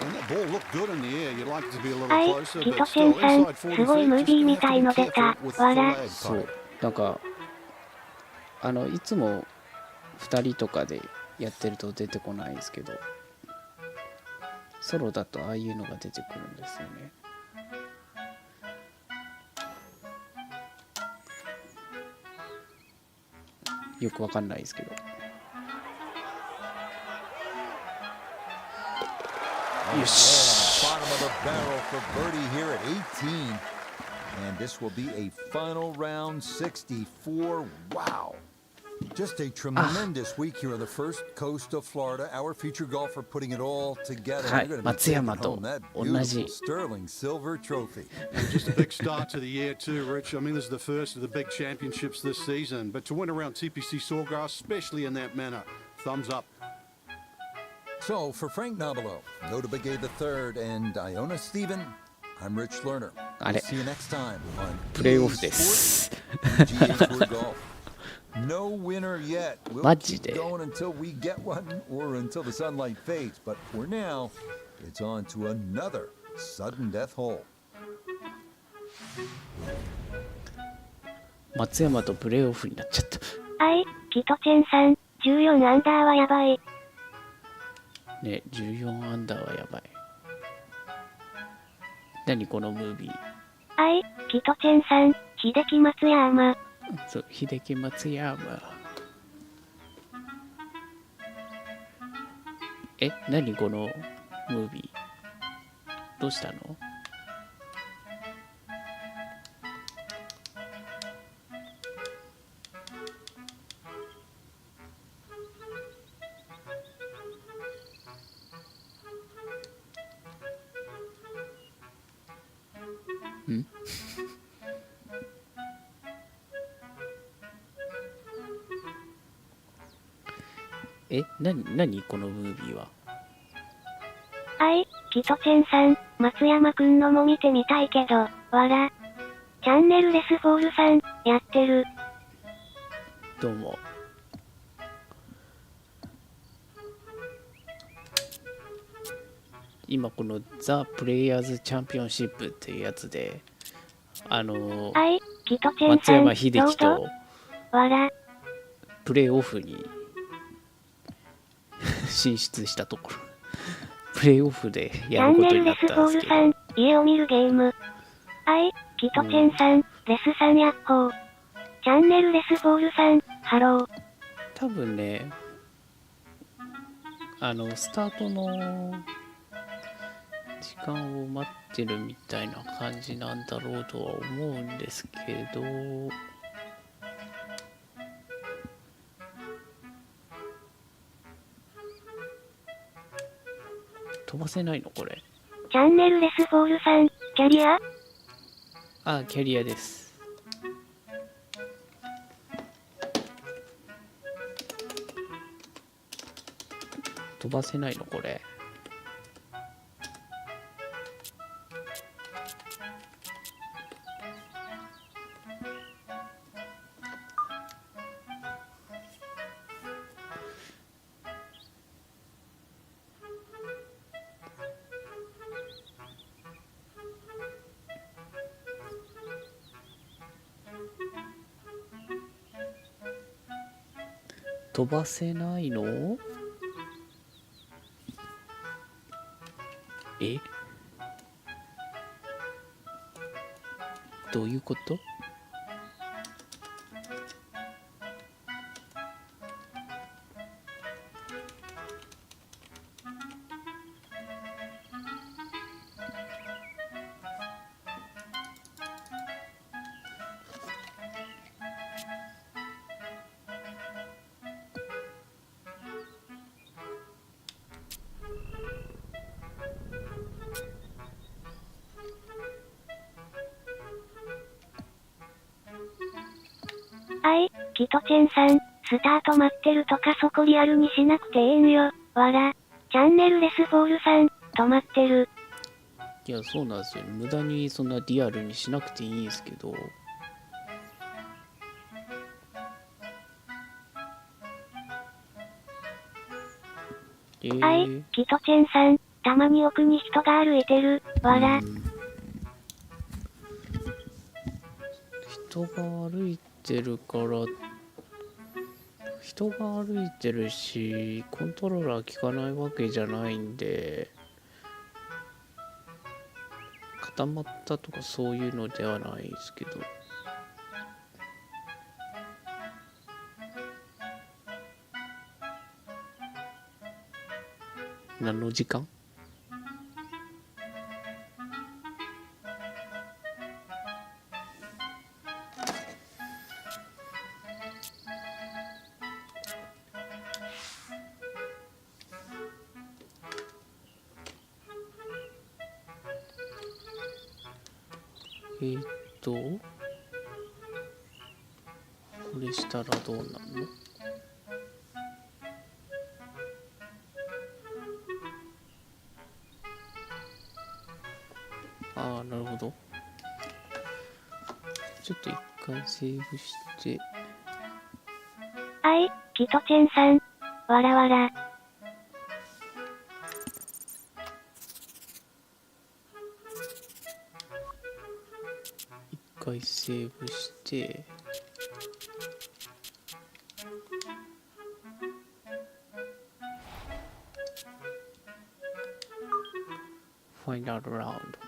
And that ball looked good in the air. You'd like it to be a little はい、 closer, キ but トチェ still ンさん、 inside 40すごい feet. ムー Just ビー gonna み have た to い be の出た careful。with the わら。 flag そう pipe. なんかいつも2人とかでやってると出てこないんですけど、ソロだとああいうのが出てくるんですよね。よくわかんないですけど。よし。 Bottom of the barrel for birdie here at 18. And this will be a final round 64. Wow. Just a tremendous week here on the first coast of Florida. Our featured golfer putting it all together. Hi, You're gonna be Matsuyama taking home that と同じ。 beautiful sterling silver trophy. Just a big start to the year too, Rich. I mean, this is the first of the big championships this season. But to win around TPC Sawgrass, especially in that manner, thumbs up. So for Frank Nobilo, Nota Begay III, and Iona Stephen, I'm Rich Lerner. あれ See you next time on プレイオフ EA です PGA Tour Golf. No winner yet. We'll マジ keep で going until we get one or until the sunlight fades. But for now, it's on to another sudden death hole. 松山とプレイオフになっちゃった。キトチェンさん、14アンダーはやばい。ね、14アンダーはやばい。何このムービー。キトチェンさん、秀樹松山。そう、秀樹松山。何このムービー。どうしたの？ん？何このムービーは。キトチェンさん、松山くんのも見てみたいけど、わら。チャンネルレスフォールさん、やってる。どうも。今このザ・プレイヤーズチャンピオンシップっていうやつで、キトチェン松さん、山英樹とわら。プレイオフに進出したところ、プレイオフでチやることになっャンネルレスたんですけど、フォールさん、家を見るゲーム。キトチェンさん、レスさんやっほー。チャンネルレスフォールさん、ハロー。多分ね、スタートの時間を待ってるみたいな感じなんだろうとは思うんですけど、飛ばせないのこれ。チャンネルレスフォールさん、キャリア？キャリアです。飛ばせないのこれ。飛ばせないの？どういうこと？キトチェンさん、スタート待ってるとかそこリアルにしなくてええんよ。わら。チャンネルレスフォールさん、止まってる。いや、そうなんですよ。無駄にそんなリアルにしなくていいんですけど。キトチェンさん、たまに奥に人が歩いてる。わら。人が歩いてるから、人が歩いてるし、コントローラー効かないわけじゃないんで、固まったとかそういうのではないですけど。何の時間？これしたらどうなるの？なセーブして、あい、キトチェンさん。わらわら。一回セーブして、ファイナルラウンド。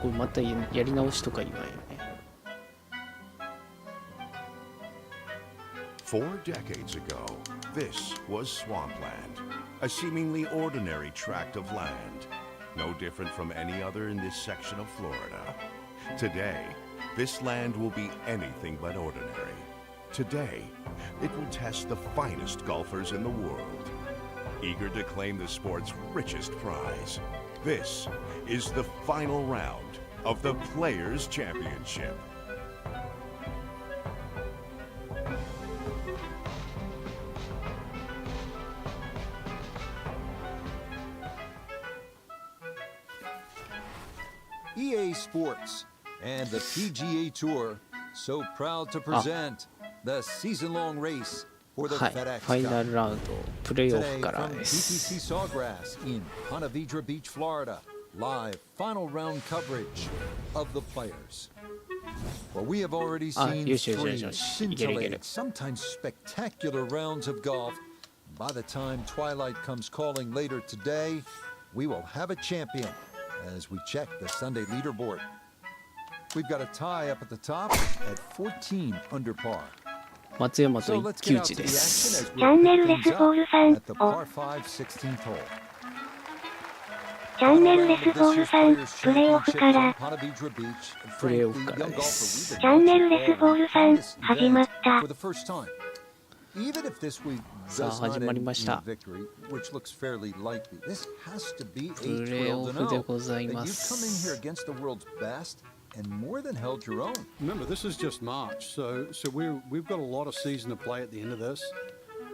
これまたやり直しとか言わんよね。4 decades ago, this was swampland, a seemingly ordinary tract of land, no different from any other in this section of Florida. Today, this land will be anything but ordinary. Today, it will test the finest golfers in the world, eager to claim the sport's richest prize. This is the final round of the Players' Championship. EA Sports and the PGA Tour so proud to present the season-long race for the はい、 FedEx ファイナ Cup. ルラウンドプレイオフ Today から from で TPC す。 Sawgrass in Ponte Vedra Beach, Florida, live final round coverage of the players. Well, we have already seen yes, yes, three yes, yes. scintillating, sometimes spectacular rounds of golf. By the time twilight comes calling later today, we will have a champion as we check the Sunday leaderboard. We've got a tie up at the top at 14 under par. 松山 So と let's 一騎 get 打 out ち to で the action す。 as チャン we ネ pick ルレ things スボー up ルさん at the お par 5 16th hole. チャンネルレスボールさん、プレイオフから。プレイオフからです。チャンネルレスボールさん、始まった。Even if this week さあ does not 始まり end ま in し a た。 victory, which looks fairly likely, this has to be a プレイ thrill オ to フで know ござい that ま you've come in す。here against the world's best and more than held your own. Remember, this is just March, so we've got a lot of season to play at the end of this.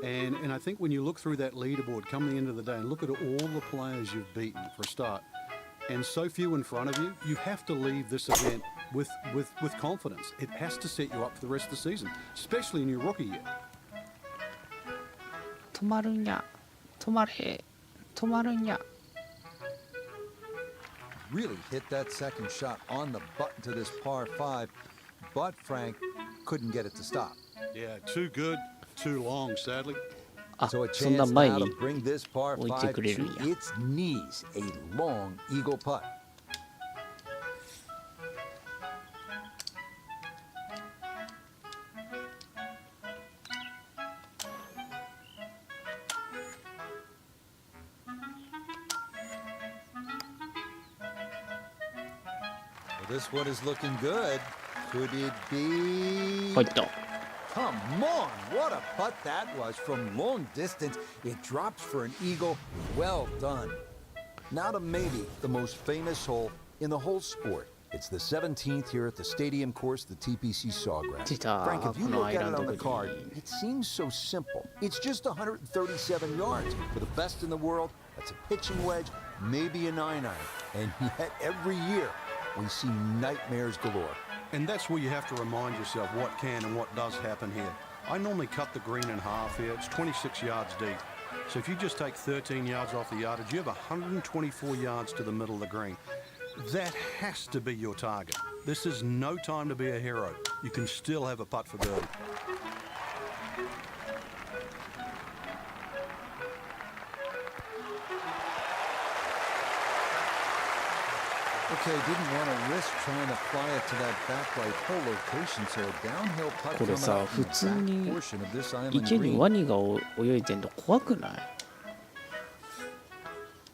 And I think when you look through that leaderboard come the end of the day and look at all the players you've beaten for a start, and so few in front of you, you have to leave this event with confidence. It has to set you up for the rest of the season, especially in your rookie year. 止まるんや、止まれ、止まるんや。 Really hit that second shot on the button to this par 5, but Frank couldn't get it to stop. Yeah, too good, too long, sadly. あ、 So a そんな chance 前 now に to bring this par 置いて 5 くれるん to や。 its knees, a long eagle putt. Well, this one is looking good. Could it be? 入った。 Come on, what a putt that was from long distance. It drops for an eagle. Well done. Now to maybe the most famous hole in the whole sport. It's the 17th here at the stadium course, the TPC Sawgrass. 出た。 Frank, if you この look アイ at ラン it ド on グ the リ card, ーン。 it seems so simple. It's just 137 yards. For the best in the world, that's a pitching wedge, maybe a 9-iron. And yet every year, we see nightmares galore. And that's where you have to remind yourself what can and what does happen here. I normally cut the green in half here. It's 26 yards deep. So if you just take 13 yards off the yardage, you have 124 yards to the middle of the green. That has to be your target. This is no time to be a hero. You can still have a putt for birdie. Okay, didn't want to risk trying to fly it to that back right hole location, so a downhill putt これ coming さ、 up 普 in 通 the に back portion of this island 池に green. ワニが泳いでんの怖くない？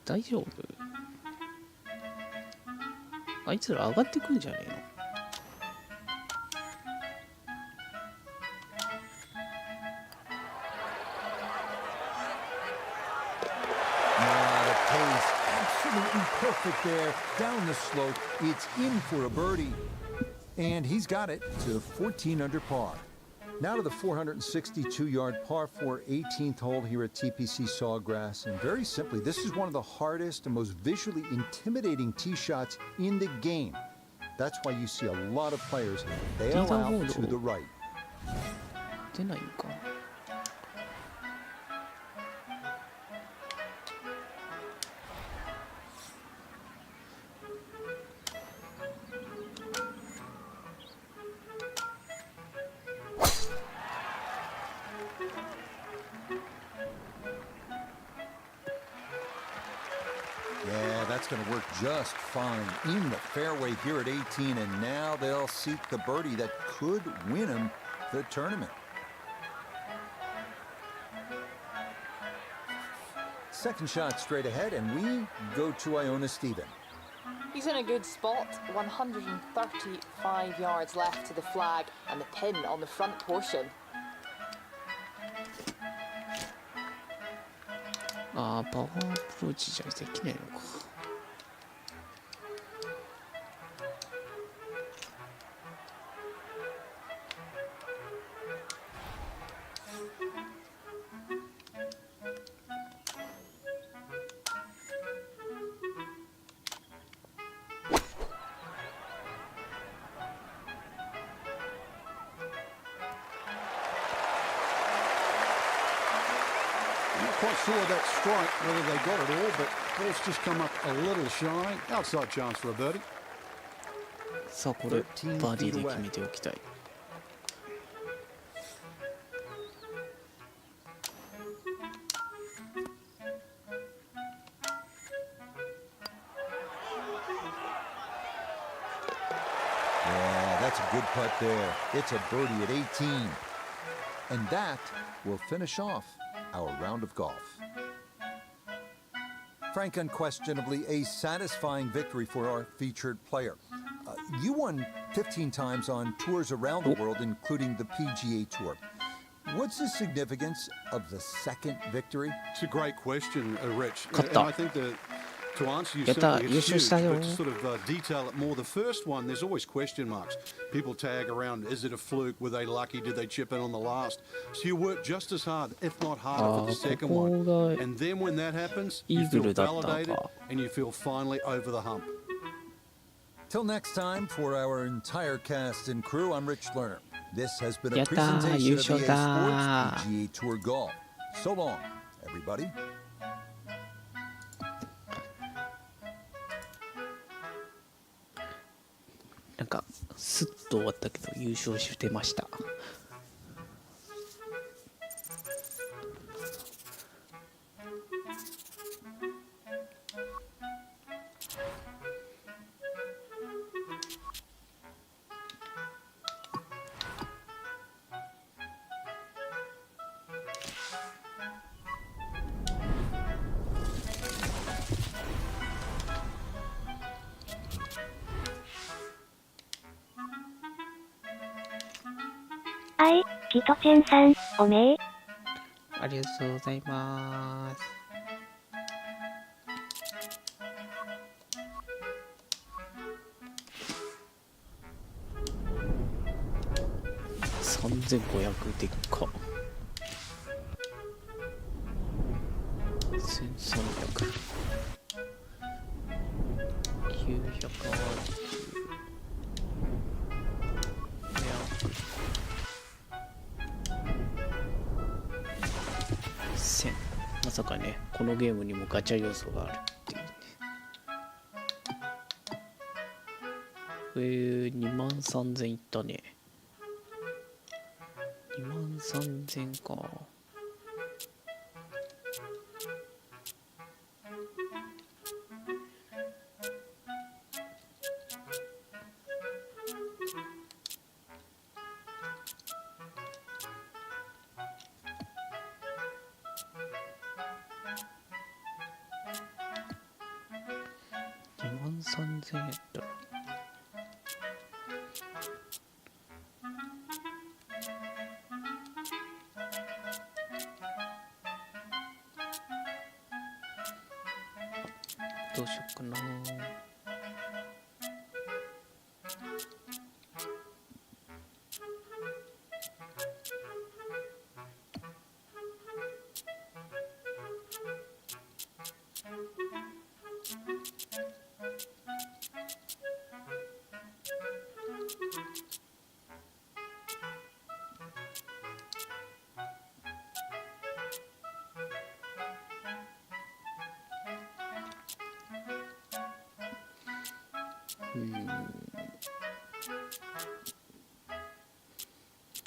大丈夫？あいつら上がってくんじゃねえの？ The pace, absolutely perfect there. Down the slope, it's in for a birdie. And he's got it to 14 under par. Now to the 462-yard par 4 18th hole here at TPC Sawgrass. And very simply, this is one of the hardest and most visually intimidating tee shots in the game. That's why you see a lot of players bail out to the right. 出ないんか。Yeah, that's going to work just fine in the fairway here at 18, and now they'll seek the birdie that could win them the tournament. Second shot straight ahead, and we go to Iona Stephen. He's in a good spot, 135 yards left to the flag and the pin on the front portion. ああ、パワーアプローチじゃできないのか。Quite sure that strike, whether they got it all, but ball's just come up a little shy. Outside chance for a birdie. さあこれバーディーで決めておきたい。Yeah, that's a good putt there. It's a birdie at 18. And that will finish off our round of golf. Frank, unquestionably a satisfying victory for our featured player. You won 15 times on tours around the world, including the PGA Tour. What's the significance of the second victory? It's a great question, Rich. 勝っ And た。 I think that to answer you やった、 simply, 優 it's 勝した huge, よ。 but to sort of detail it more, the first one, there's always question marks. People tag around, is it a fluke? Were they lucky? Did they chip in on the last? So you work just as hard, if not harder, for the second こ one. こが And then when that happens, イ you ーグ feel ルだったの validated か。 and you feel finally over the hump. Till next time, for our entire cast and crew, I'm Rich Lerner. This has been a やったー、 presentation 優 of 勝 EA だ Sports ー。 PGA Tour Golf. So long, everybody. なんかスッと終わったけど優勝してました。キトチェンさん、おめえ。ありがとうございます。3500でっか。1300。900。まさかね、このゲームにもガチャ要素があるっていうね。23000いったね。23000か。23000円やったらどうしよっかな。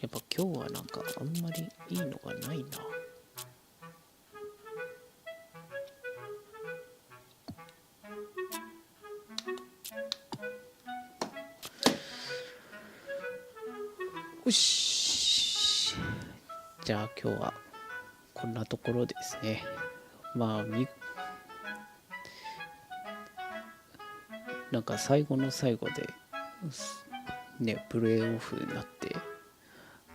やっぱ今日はなんかあんまりいいのがないな。よし。じゃあ今日はこんなところですね。まあなんか最後の最後でね、プレーオフになって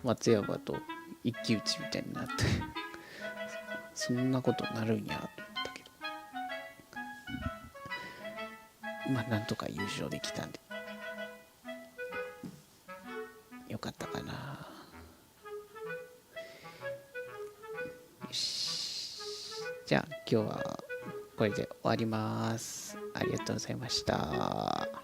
松山と一騎打ちみたいになってそんなことになるんやと思ったけど、まあなんとか優勝できたんでよかったかな。よし、じゃあ今日はこれで終わります。ありがとうございました。